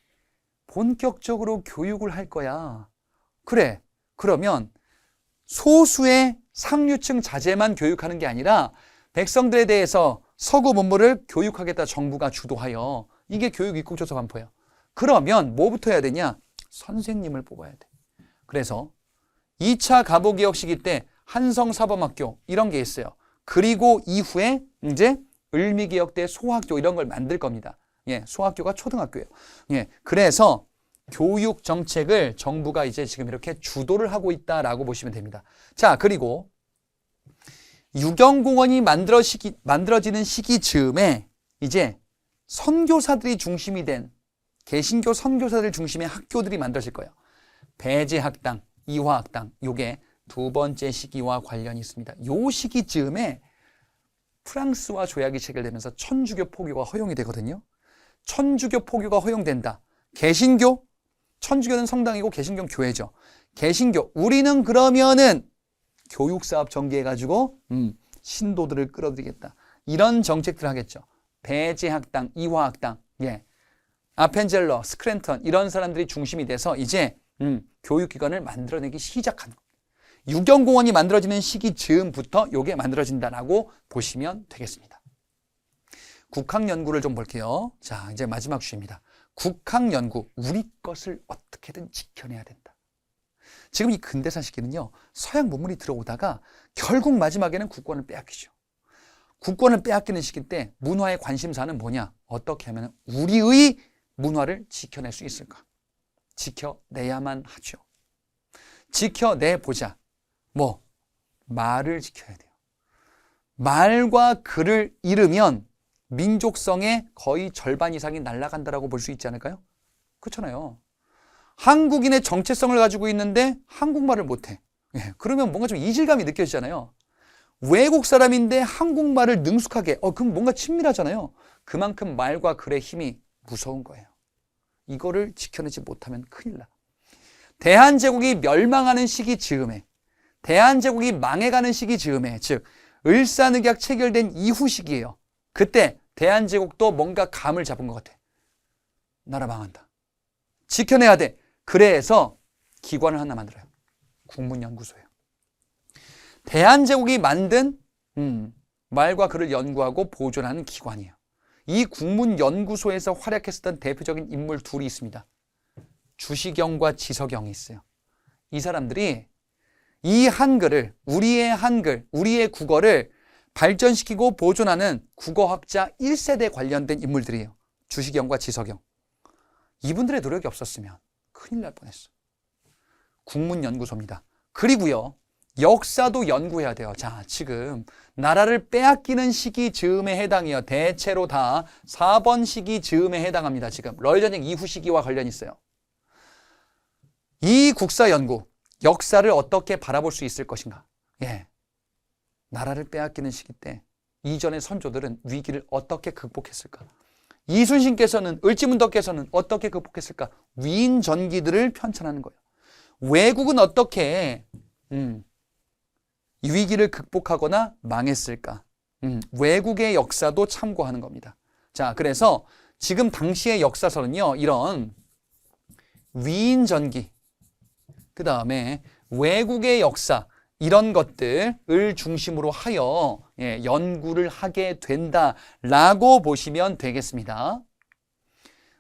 본격적으로 교육을 할 거야. 그래, 그러면 소수의 상류층 자제만 교육하는 게 아니라 백성들에 대해서 서구 문물을 교육하겠다 정부가 주도하여 이게 교육 입국조서 반포예요. 그러면 뭐부터 해야 되냐? 선생님을 뽑아야 돼. 그래서 2차 가보개혁 시기 때 한성사범학교 이런 게 있어요. 그리고 이후에 이제 을미개혁 때 소학교 이런 걸 만들 겁니다. 예, 소학교가 초등학교예요. 예, 그래서 교육 정책을 정부가 이제 지금 이렇게 주도를 하고 있다라고 보시면 됩니다. 자, 그리고 유경공원이 만들어지는 시기 즈음에 이제 선교사들이 중심이 된 개신교 선교사들 중심의 학교들이 만들어질 거예요. 배제학당, 이화학당, 요게 두 번째 시기와 관련이 있습니다. 요 시기 즈음에 프랑스와 조약이 체결되면서 천주교 포교가 허용이 되거든요. 천주교 포교가 허용된다. 개신교, 천주교는 성당이고 개신교는 교회죠. 개신교, 우리는 그러면은 교육사업 전개해가지고 신도들을 끌어들이겠다. 이런 정책들을 하겠죠. 배제학당, 이화학당, 예, 아펜젤러, 스크랜턴 이런 사람들이 중심이 돼서 이제 교육기관을 만들어내기 시작하는 겁니다. 유경공원이 만들어지는 시기 즈음부터 이게 만들어진다라고 보시면 되겠습니다. 국학연구를 좀 볼게요. 자, 이제 마지막 주제입니다. 국학연구, 우리 것을 어떻게든 지켜내야 된다. 지금 이 근대사 시기는요, 서양 문물이 들어오다가 결국 마지막에는 국권을 빼앗기죠. 국권을 빼앗기는 시기 때 문화의 관심사는 뭐냐? 어떻게 하면 우리의 문화를 지켜낼 수 있을까? 지켜내야만 하죠. 지켜내보자. 뭐? 말을 지켜야 돼요. 말과 글을 잃으면 민족성의 거의 절반 이상이 날아간다라고 볼 수 있지 않을까요? 그렇잖아요. 한국인의 정체성을 가지고 있는데 한국말을 못해. 예, 그러면 뭔가 좀 이질감이 느껴지잖아요. 외국 사람인데 한국말을 능숙하게, 그럼 뭔가 친밀하잖아요. 그만큼 말과 글의 힘이 무서운 거예요. 이거를 지켜내지 못하면 큰일 나. 대한제국이 멸망하는 시기 즈음에, 대한제국이 망해가는 시기 즈음에, 즉 을사늑약 체결된 이후 시기예요. 그때 대한제국도 뭔가 감을 잡은 것 같아. 나라 망한다. 지켜내야 돼. 그래서 기관을 하나 만들어요. 국문연구소예요. 대한제국이 만든 말과 글을 연구하고 보존하는 기관이에요. 이 국문연구소에서 활약했었던 대표적인 인물 둘이 있습니다. 주시경과 지석영이 있어요. 이 사람들이 이 한글을, 우리의 한글, 우리의 국어를 발전시키고 보존하는 국어학자 1세대 관련된 인물들이에요. 주시경과 지석영. 이분들의 노력이 없었으면 큰일 날 뻔했어. 국문연구소입니다. 그리고요, 역사도 연구해야 돼요. 자, 지금 나라를 빼앗기는 시기 즈음에 해당이에요. 대체로 다 4번 시기 즈음에 해당합니다. 지금 러일전쟁 이후 시기와 관련이 있어요. 이 국사연구, 역사를 어떻게 바라볼 수 있을 것인가? 예, 나라를 빼앗기는 시기 때 이전의 선조들은 위기를 어떻게 극복했을까? 이순신께서는, 을지문덕께서는 어떻게 극복했을까? 위인전기들을 편찬하는 거예요. 외국은 어떻게 이 위기를 극복하거나 망했을까? 외국의 역사도 참고하는 겁니다. 자, 그래서 지금 당시의 역사서는요, 이런 위인전기, 그 다음에 외국의 역사, 이런 것들을 중심으로 하여 연구를 하게 된다라고 보시면 되겠습니다.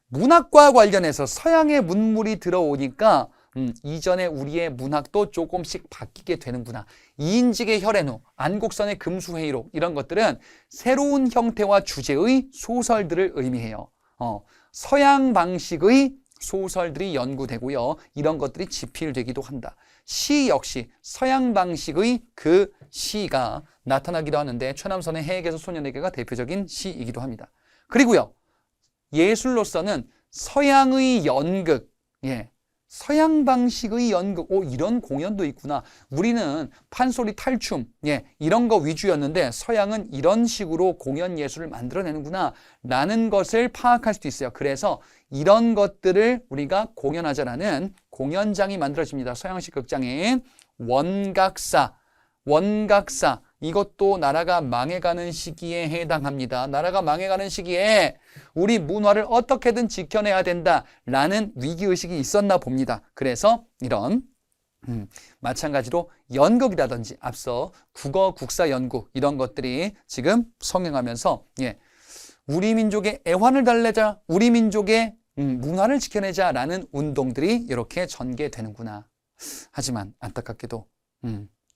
문학과 관련해서 서양의 문물이 들어오니까 이전에 우리의 문학도 조금씩 바뀌게 되는구나. 이인직의 혈해누, 안국선의 금수회의록 이런 것들은 새로운 형태와 주제의 소설들을 의미해요. 서양 방식의 소설들이 연구되고요. 이런 것들이 집필되기도 한다. 시 역시 서양 방식의 그 시가 나타나기도 하는데 최남선의 해에게서 소년에게가 대표적인 시이기도 합니다. 그리고요, 예술로서는 서양의 연극, 서양 방식의 연극, 이런 공연도 있구나. 우리는 판소리, 탈춤, 이런 거 위주였는데 서양은 이런 식으로 공연 예술을 만들어내는구나 라는 것을 파악할 수도 있어요. 그래서 이런 것들을 우리가 공연하자라는 공연장이 만들어집니다. 서양식 극장인 원각사, 이것도 나라가 망해가는 시기에 해당합니다. 나라가 망해가는 시기에 우리 문화를 어떻게든 지켜내야 된다라는 위기의식이 있었나 봅니다. 그래서 이런 마찬가지로 연극이라든지 앞서 국어, 국사 연구 이런 것들이 지금 성행하면서 우리 민족의 애환을 달래자, 우리 민족의 문화를 지켜내자라는 운동들이 이렇게 전개되는구나. 하지만 안타깝게도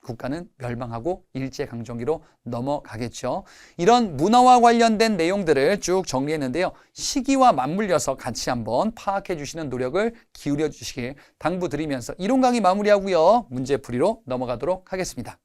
국가는 멸망하고 일제강점기로 넘어가겠죠. 이런 문화와 관련된 내용들을 쭉 정리했는데요. 시기와 맞물려서 같이 한번 파악해 주시는 노력을 기울여 주시길 당부드리면서 이론 강의 마무리하고요. 문제풀이로 넘어가도록 하겠습니다.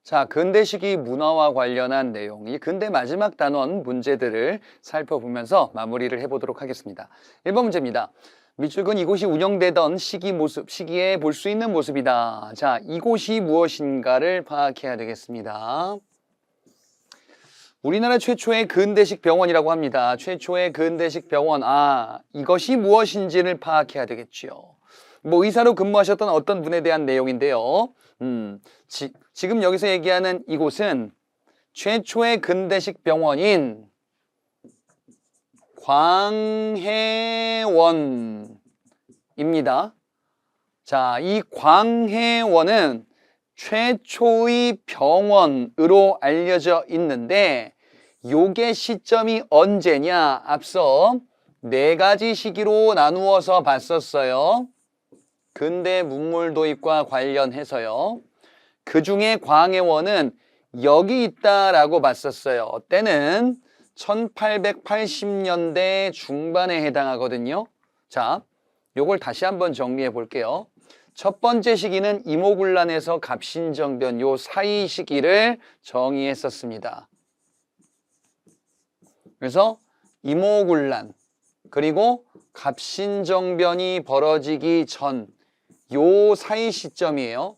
자, 근대 시기 문화와 관련한 내용, 이 근대 마지막 단원 문제들을 살펴보면서 마무리를 해보도록 하겠습니다. 1번 문제입니다. 밑줄근 이곳이 운영되던 시기에 볼 수 있는 모습이다. 자, 이곳이 무엇인가를 파악해야 되겠습니다. 우리나라 최초의 근대식 병원이라고 합니다. 최초의 근대식 병원. 이것이 무엇인지를 파악해야 되겠지요. 의사로 근무하셨던 어떤 분에 대한 내용인데요. 지금 여기서 얘기하는 이곳은 최초의 근대식 병원인 광해원입니다. 자, 이 광해원은 최초의 병원으로 알려져 있는데 요게 시점이 언제냐? 앞서 4가지 시기로 나누어서 봤었어요. 근대 문물 도입과 관련해서요. 그 중에 광해원은 여기 있다라고 봤었어요. 때는 1880년대 중반에 해당하거든요. 자, 요걸 다시 한번 정리해 볼게요. 첫 번째 시기는 이모군란에서 갑신정변 요 사이 시기를 정의했었습니다. 그래서 이모군란 그리고 갑신정변이 벌어지기 전 요 사이 시점이에요.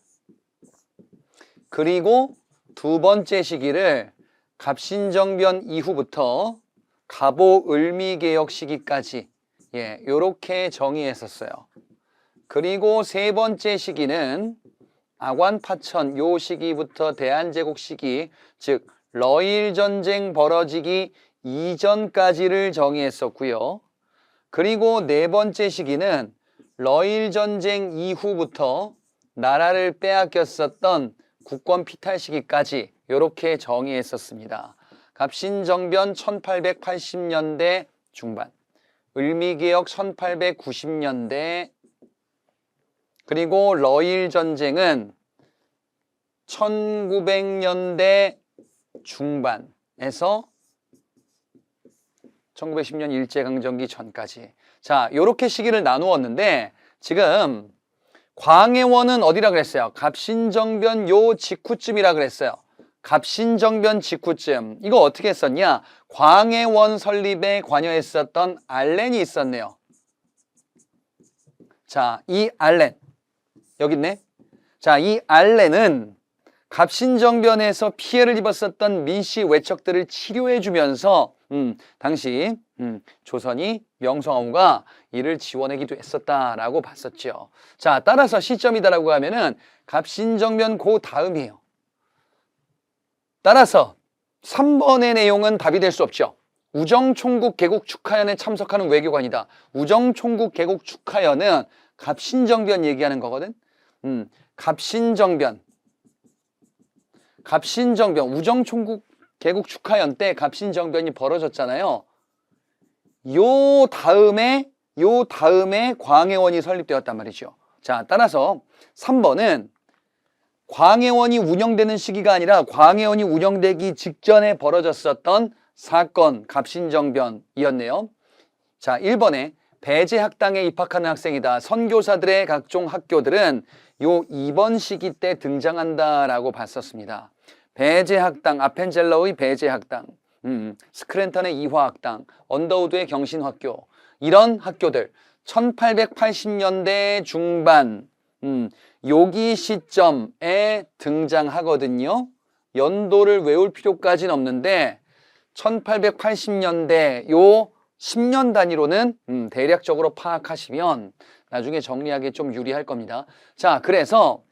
그리고 두 번째 시기를 갑신정변 이후부터 갑오 을미개혁 시기까지 요렇게 정의했었어요. 그리고 세 번째 시기는 아관파천 요 시기부터 대한제국 시기, 즉 러일전쟁 벌어지기 이전까지를 정의했었고요. 그리고 네 번째 시기는 러일전쟁 이후부터 나라를 빼앗겼었던 국권 피탈 시기까지 이렇게 정의했었습니다. 갑신정변 1880년대 중반, 을미개혁 1890년대, 그리고 러일전쟁은 1900년대 중반에서 1910년 일제강점기 전까지. 자, 요렇게 시기를 나누었는데 지금 광해원은 어디라 그랬어요? 갑신정변 요 직후쯤이라 그랬어요. 갑신정변 직후쯤. 이거 어떻게 했었냐? 광해원 설립에 관여했었던 알렌이 있었네요. 자, 이 알렌. 여기 있네. 자, 이 알렌은 갑신정변에서 피해를 입었었던 민씨 외척들을 치료해주면서 당시 조선이 명성황후가 이를 지원하기도 했었다라고 봤었죠. 자, 따라서 시점이다라고 하면은 갑신정변 그 다음이에요. 따라서 3번의 내용은 답이 될 수 없죠. 우정총국 개국 축하연에 참석하는 외교관이다. 우정총국 개국 축하연은 갑신정변 얘기하는 거거든. 갑신정변, 우정총국 개국 축하연 때 갑신정변이 벌어졌잖아요. 요 다음에 광해원이 설립되었단 말이죠. 자, 따라서 3번은 광해원이 운영되는 시기가 아니라 광해원이 운영되기 직전에 벌어졌었던 사건, 갑신정변이었네요. 자, 1번에 배제학당에 입학하는 학생이다. 선교사들의 각종 학교들은 요 2번 시기 때 등장한다라고 봤었습니다. 배제학당, 아펜젤러의 배제학당, 스크랜턴의 이화학당, 언더우드의 경신학교, 이런 학교들 1880년대 중반 여기 시점에 등장하거든요. 연도를 외울 필요까지는 없는데 1880년대 요 10년 단위로는 대략적으로 파악하시면 나중에 정리하기 좀 유리할 겁니다. 자, 그래서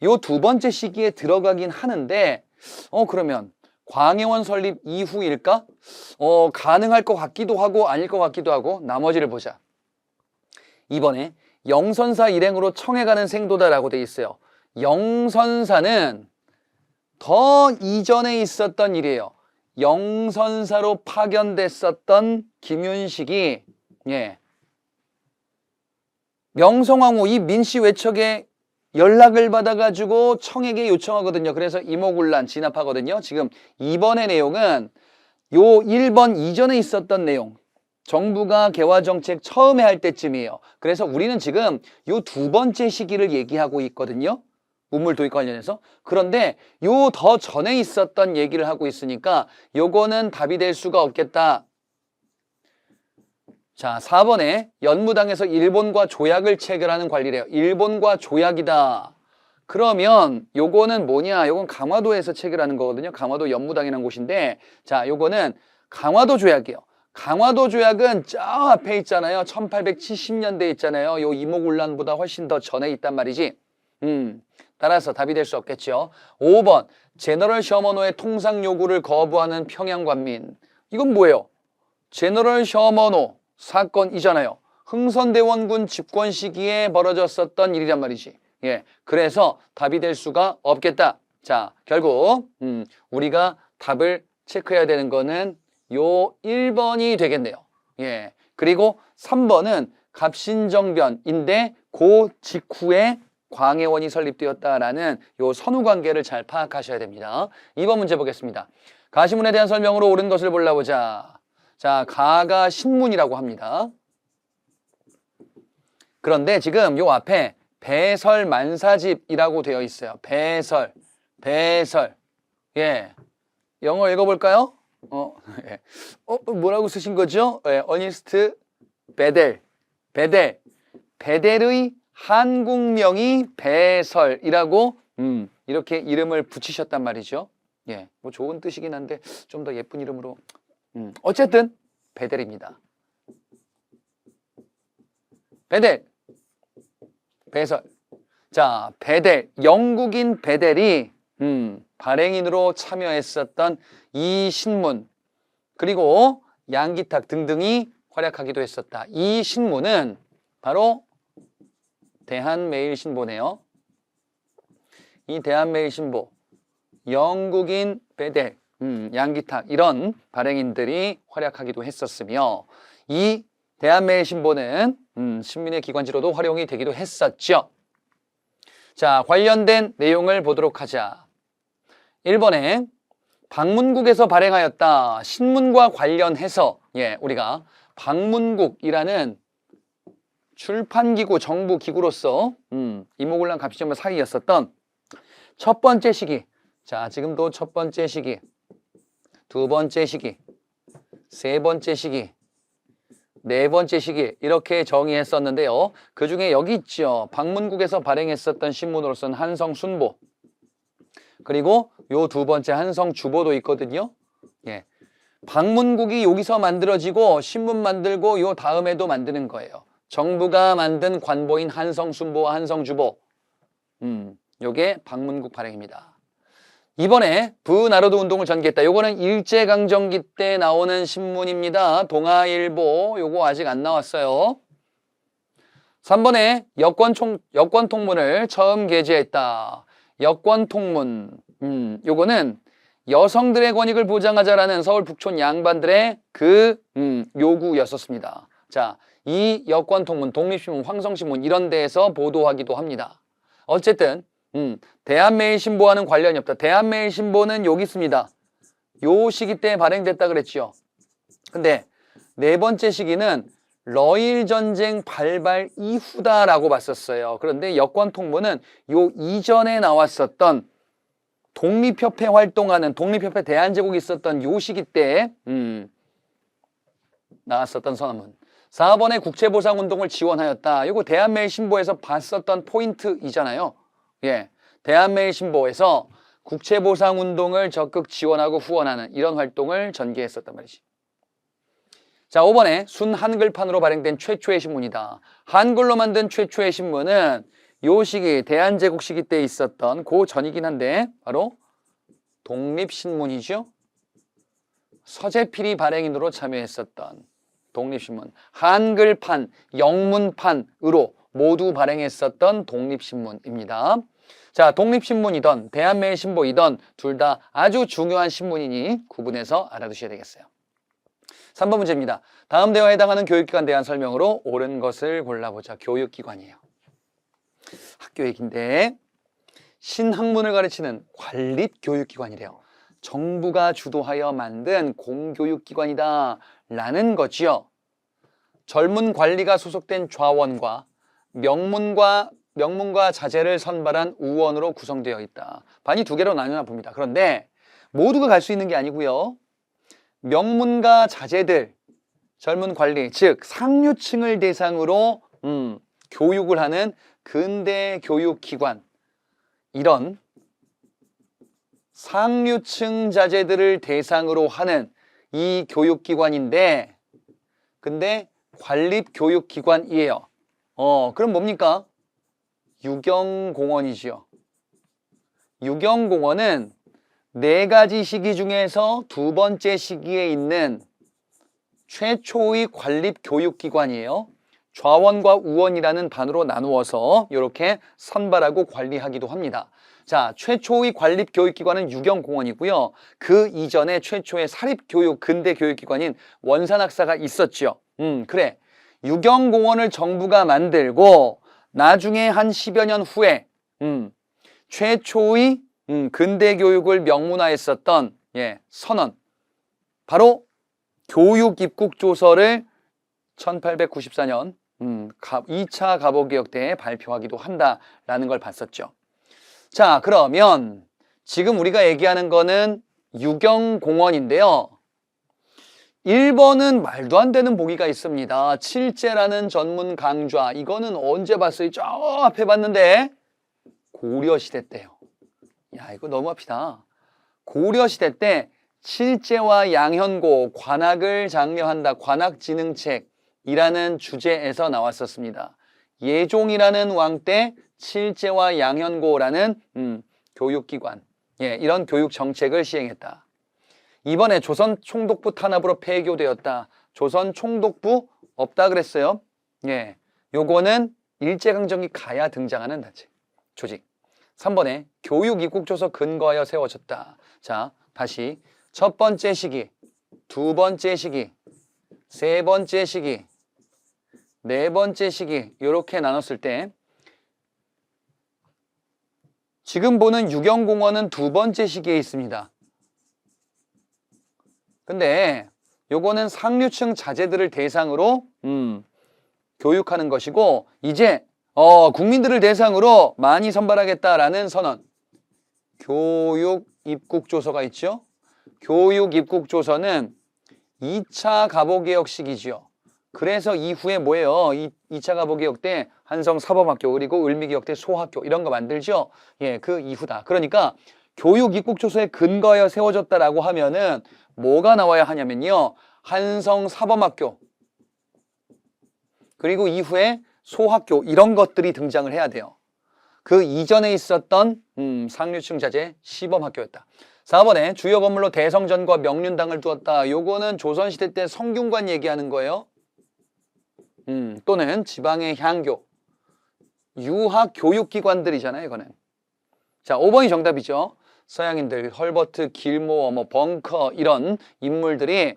요 두 번째 시기에 들어가긴 하는데 그러면 광해원 설립 이후일까? 가능할 것 같기도 하고 아닐 것 같기도 하고 나머지를 보자. 이번에 영선사 일행으로 청해 가는 생도다라고 돼 있어요. 영선사는 더 이전에 있었던 일이에요. 영선사로 파견됐었던 김윤식이 명성황후 이 민씨 외척에 연락을 받아가지고 청에게 요청하거든요. 그래서 이모군란 진압하거든요. 지금 이번의 내용은 요 1번 이전에 있었던 내용, 정부가 개화정책 처음에 할 때쯤이에요. 그래서 우리는 지금 요 두 번째 시기를 얘기하고 있거든요. 우물 도입 관련해서. 그런데 요 더 전에 있었던 얘기를 하고 있으니까 요거는 답이 될 수가 없겠다. 자, 4번에 연무당에서 일본과 조약을 체결하는 관리래요. 일본과 조약이다. 그러면 요거는 뭐냐? 요건 강화도에서 체결하는 거거든요. 강화도 연무당이라는 곳인데, 자, 요거는 강화도 조약이에요. 강화도 조약은 저 앞에 있잖아요. 1870년대에 있잖아요. 요 이모군란보다 훨씬 더 전에 있단 말이지. 따라서 답이 될 수 없겠죠. 5번, 제너럴 셔머노의 통상 요구를 거부하는 평양관민. 이건 뭐예요? 제너럴 셔머노 사건이잖아요. 흥선대원군 집권 시기에 벌어졌었던 일이란 말이지. 예, 그래서 답이 될 수가 없겠다. 자, 결국 우리가 답을 체크해야 되는 거는 요 1번이 되겠네요. 예, 그리고 3번은 갑신정변인데 그 직후에 광해원이 설립되었다라는 요 선후관계를 잘 파악하셔야 됩니다. 2번 문제 보겠습니다. 가시문에 대한 설명으로 옳은 것을 골라보자. 자, 가가 신문이라고 합니다. 그런데 지금 요 앞에 배설만사집이라고 되어 있어요. 배설. 예. 영어 읽어볼까요? 예. 뭐라고 쓰신 거죠? 예, 어니스트 베델. 베델의 한국명이 배설이라고 이렇게 이름을 붙이셨단 말이죠. 예, 뭐 좋은 뜻이긴 한데 좀 더 예쁜 이름으로. 어쨌든 베델입니다. 베델, 배설. 자, 베델, 영국인 베델이 발행인으로 참여했었던 이 신문, 그리고 양기탁 등등이 활약하기도 했었다. 이 신문은 바로 대한매일신보네요. 이 대한매일신보, 영국인 베델, 양기탁 이런 발행인들이 활약하기도 했었으며, 이 대한매일신보는 신민의 기관지로도 활용이 되기도 했었죠. 자, 관련된 내용을 보도록 하자. 1번에 방문국에서 발행하였다. 신문과 관련해서 우리가 방문국이라는 출판기구, 정부기구로서 이모군란 갑신정변 사이였었던 첫 번째 시기. 자, 지금도 첫 번째 시기, 두 번째 시기, 세 번째 시기, 네 번째 시기 이렇게 정의했었는데요. 그중에 여기 있죠. 방문국에서 발행했었던 신문으로서는 한성순보, 그리고 요 두 번째 한성주보도 있거든요. 예. 방문국이 여기서 만들어지고 신문 만들고 요 다음에도 만드는 거예요. 정부가 만든 관보인 한성순보와 한성주보. 요게 방문국 발행입니다. 이번에 부나로도 운동을 전개했다. 요거는 일제강점기 때 나오는 신문입니다. 동아일보 요거 아직 안 나왔어요. 3번에 여권통문을 처음 게재했다. 여권통문 요거는 여성들의 권익을 보장하자라는 서울 북촌 양반들의 그 요구였었습니다. 자, 이 여권통문, 독립신문, 황성신문 이런 데에서 보도하기도 합니다. 어쨌든 대한매일신보와는 관련이 없다. 대한매일신보는 여기 있습니다. 요 시기 때 발행됐다 그랬죠. 근데 네 번째 시기는 러일전쟁 발발 이후다라고 봤었어요. 그런데 여권통문은 요 이전에 나왔었던 독립협회 활동하는 독립협회 대한제국이 있었던 요 시기 때 나왔었던 선언문. 4번에 국채보상운동을 지원하였다. 이거 대한매일신보에서 봤었던 포인트이잖아요. 예, 대한매일신보에서 국채보상운동을 적극 지원하고 후원하는 이런 활동을 전개했었단 말이지. 자, 5번에 순한글판으로 발행된 최초의 신문이다. 한글로 만든 최초의 신문은 요 시기, 대한제국 시기 때 있었던 그 전이긴 한데 바로 독립신문이죠. 서재필이 발행인으로 참여했었던 독립신문. 한글판, 영문판으로 모두 발행했었던 독립신문입니다. 자, 독립신문이던 대한매일신보이던 둘 다 아주 중요한 신문이니 구분해서 알아두셔야 되겠어요. 3번 문제입니다. 다음 대화에 해당하는 교육기관에 대한 설명으로 옳은 것을 골라보자. 교육기관이에요. 학교 얘기인데 신학문을 가르치는 관립교육기관이래요. 정부가 주도하여 만든 공교육기관이다 라는 거지요. 젊은 관리가 소속된 좌원과 명문과 자재를 선발한 우원으로 구성되어 있다. 반이 두 개로 나뉘나 봅니다. 그런데 모두가 갈 수 있는 게 아니고요. 명문가 자재들, 젊은 관리, 즉 상류층을 대상으로 교육을 하는 근대 교육기관, 이런 상류층 자제들을 대상으로 하는 이 교육기관인데 근데 관립교육기관이에요. 그럼 뭡니까? 유경공원이지요. 유경공원은 4가지 시기 중에서 2번째 시기에 있는 최초의 관립교육기관이에요. 좌원과 우원이라는 반으로 나누어서 이렇게 선발하고 관리하기도 합니다. 자, 최초의 관립교육기관은 유경공원이고요. 그 이전에 최초의 사립교육 근대교육기관인 원산학사가 있었죠. 그래. 유경공원을 정부가 만들고 나중에 한 10여 년 후에 최초의 근대교육을 명문화했었던 선언, 바로 교육입국조서를 1894년 2차 갑오개혁 때에 발표하기도 한다라는 걸 봤었죠. 자, 그러면 지금 우리가 얘기하는 거는 유경공원인데요. 1번은 말도 안 되는 보기가 있습니다. 칠제라는 전문 강좌. 이거는 언제 봤어요? 저 앞에 봤는데 고려시대 때요. 야, 이거 너무 앞이다. 고려시대 때 칠제와 양현고, 관악을 장려한다. 관악진흥책이라는 주제에서 나왔었습니다. 예종이라는 왕 때 칠제와 양현고라는 교육기관, 이런 교육 정책을 시행했다. 이번에 조선 총독부 탄압으로 폐교되었다. 조선 총독부 없다 그랬어요. 요거는 일제강점기 가야 등장하는 조직. 3번에 교육입국조서 근거하여 세워졌다. 자, 다시 첫 번째 시기, 두 번째 시기, 세 번째 시기, 네 번째 시기 이렇게 나눴을 때 지금 보는 유경공원은 두 번째 시기에 있습니다. 근데 요거는 상류층 자제들을 대상으로 교육하는 것이고 이제 국민들을 대상으로 많이 선발하겠다라는 선언. 교육입국조서가 있죠. 교육입국조서는 2차 갑오개혁 시기죠. 그래서 이후에 뭐예요? 2차 갑오개혁 때 한성 사범학교 그리고 을미개혁 때 소학교 이런 거 만들죠. 그 이후다. 그러니까 교육입국조서에 근거하여 세워졌다라고 하면은 뭐가 나와야 하냐면요. 한성 사범학교 그리고 이후에 소학교 이런 것들이 등장을 해야 돼요. 그 이전에 있었던 상류층 자제 시범학교였다. 4번에 주요 건물로 대성전과 명륜당을 두었다. 요거는 조선시대 때 성균관 얘기하는 거예요. 또는 지방의 향교, 유학 교육기관들이잖아요. 이거는. 자, 5번이 정답이죠. 서양인들, 헐버트, 길모어, 벙커 이런 인물들이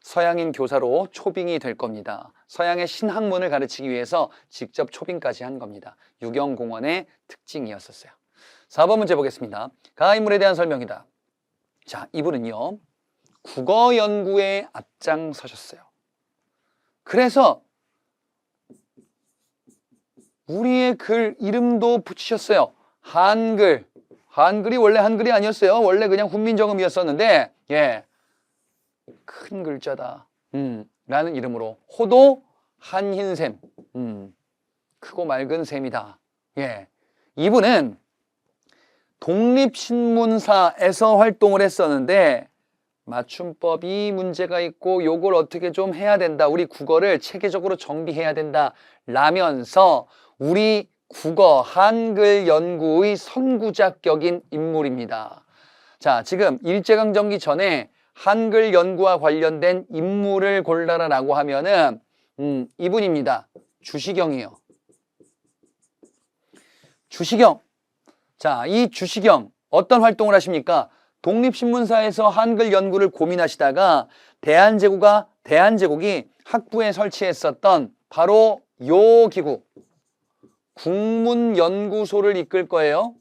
서양인 교사로 초빙이 될 겁니다. 서양의 신학문을 가르치기 위해서 직접 초빙까지 한 겁니다. 유경공원의 특징이었었어요. 4번 문제 보겠습니다. 가 인물에 대한 설명이다. 자, 이분은요. 국어 연구에 앞장서셨어요. 그래서 우리의 글 이름도 붙이셨어요. 한글. 한글이 원래 한글이 아니었어요. 원래 그냥 훈민정음이었었는데 큰 글자다. 라는 이름으로 호도 한흰샘. 크고 맑은 샘이다. 이분은 독립신문사에서 활동을 했었는데 맞춤법이 문제가 있고 요걸 어떻게 좀 해야 된다. 우리 국어를 체계적으로 정비해야 된다. 라면서 우리 국어, 한글 연구의 선구자격인 인물입니다. 자, 지금 일제강점기 전에 한글 연구와 관련된 인물을 골라라라고 하면은 이분입니다. 주시경이에요. 주시경. 자, 이 주시경 어떤 활동을 하십니까? 독립신문사에서 한글 연구를 고민하시다가 대한제국이 학부에 설치했었던 바로 요 기구, 국문연구소를 이끌 거예요.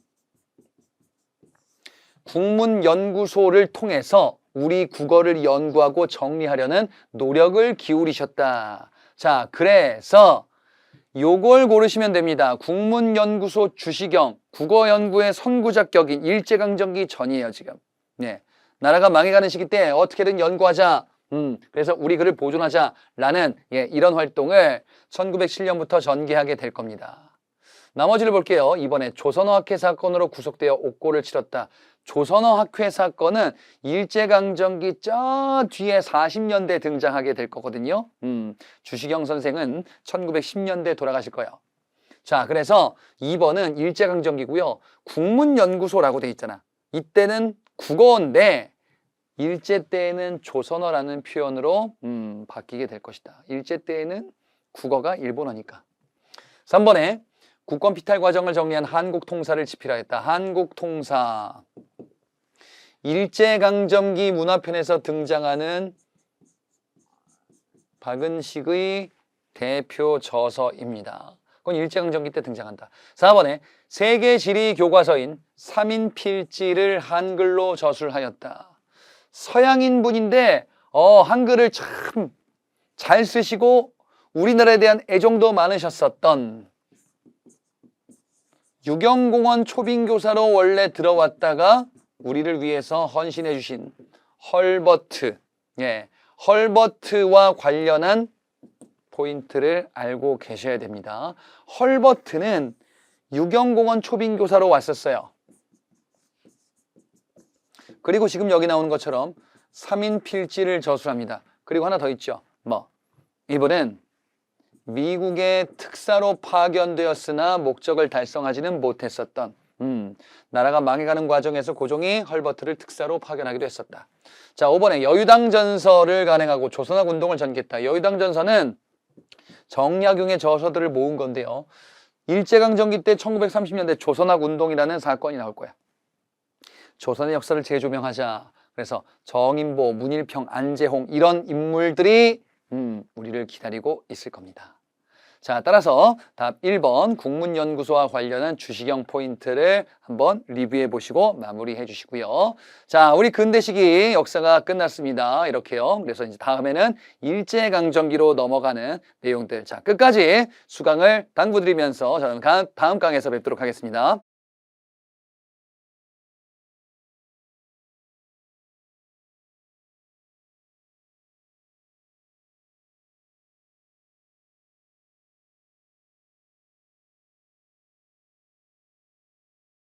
국문연구소를 통해서 우리 국어를 연구하고 정리하려는 노력을 기울이셨다. 자, 그래서 요걸 고르시면 됩니다. 국문연구소 주시경, 국어연구의 선구자 격인 일제강점기 전이에요, 지금. 네. 나라가 망해가는 시기 때 어떻게든 연구하자. 그래서 우리 글을 보존하자라는 이런 활동을 1907년부터 전개하게 될 겁니다. 나머지를 볼게요. 이번에 조선어학회 사건으로 구속되어 옥고를 치렀다. 조선어학회 사건은 일제강점기 저 뒤에 40년대 등장하게 될 거거든요. 주시경 선생은 1910년대 돌아가실 거예요. 자, 그래서 2번은 일제강점기고요. 국문연구소라고 돼 있잖아. 이때는 국어인데 일제 때에는 조선어라는 표현으로 바뀌게 될 것이다. 일제 때에는 국어가 일본어니까. 3번에 국권 피탈 과정을 정리한 한국통사를 집필하였다. 한국통사. 일제강점기 문화편에서 등장하는 박은식의 대표 저서입니다. 그건 일제강점기 때 등장한다. 4번에 세계지리 교과서인 삼인필지를 한글로 저술하였다. 서양인 분인데 한글을 참 잘 쓰시고 우리나라에 대한 애정도 많으셨었던 유경공원 초빙교사로 원래 들어왔다가 우리를 위해서 헌신해 주신 헐버트, 헐버트와 관련한 포인트를 알고 계셔야 됩니다. 헐버트는 유경공원 초빙교사로 왔었어요. 그리고 지금 여기 나오는 것처럼 삼인필지를 저술합니다. 그리고 하나 더 있죠. 이분은 미국의 특사로 파견되었으나 목적을 달성하지는 못했었던 나라가 망해가는 과정에서 고종이 헐버트를 특사로 파견하기도 했었다. 자, 5번에 여유당전서를 간행하고 조선학 운동을 전개했다. 여유당전서는 정약용의 저서들을 모은 건데요. 일제강점기 때 1930년대 조선학 운동이라는 사건이 나올 거야. 조선의 역사를 재조명하자. 그래서 정인보, 문일평, 안재홍 이런 인물들이 우리를 기다리고 있을 겁니다. 자, 따라서 답 1번 국문연구소와 관련한 주시경 포인트를 한번 리뷰해 보시고 마무리해 주시고요. 자, 우리 근대 시기 역사가 끝났습니다. 이렇게요. 그래서 이제 다음에는 일제강점기로 넘어가는 내용들. 자, 끝까지 수강을 당부드리면서 저는 다음 강에서 뵙도록 하겠습니다.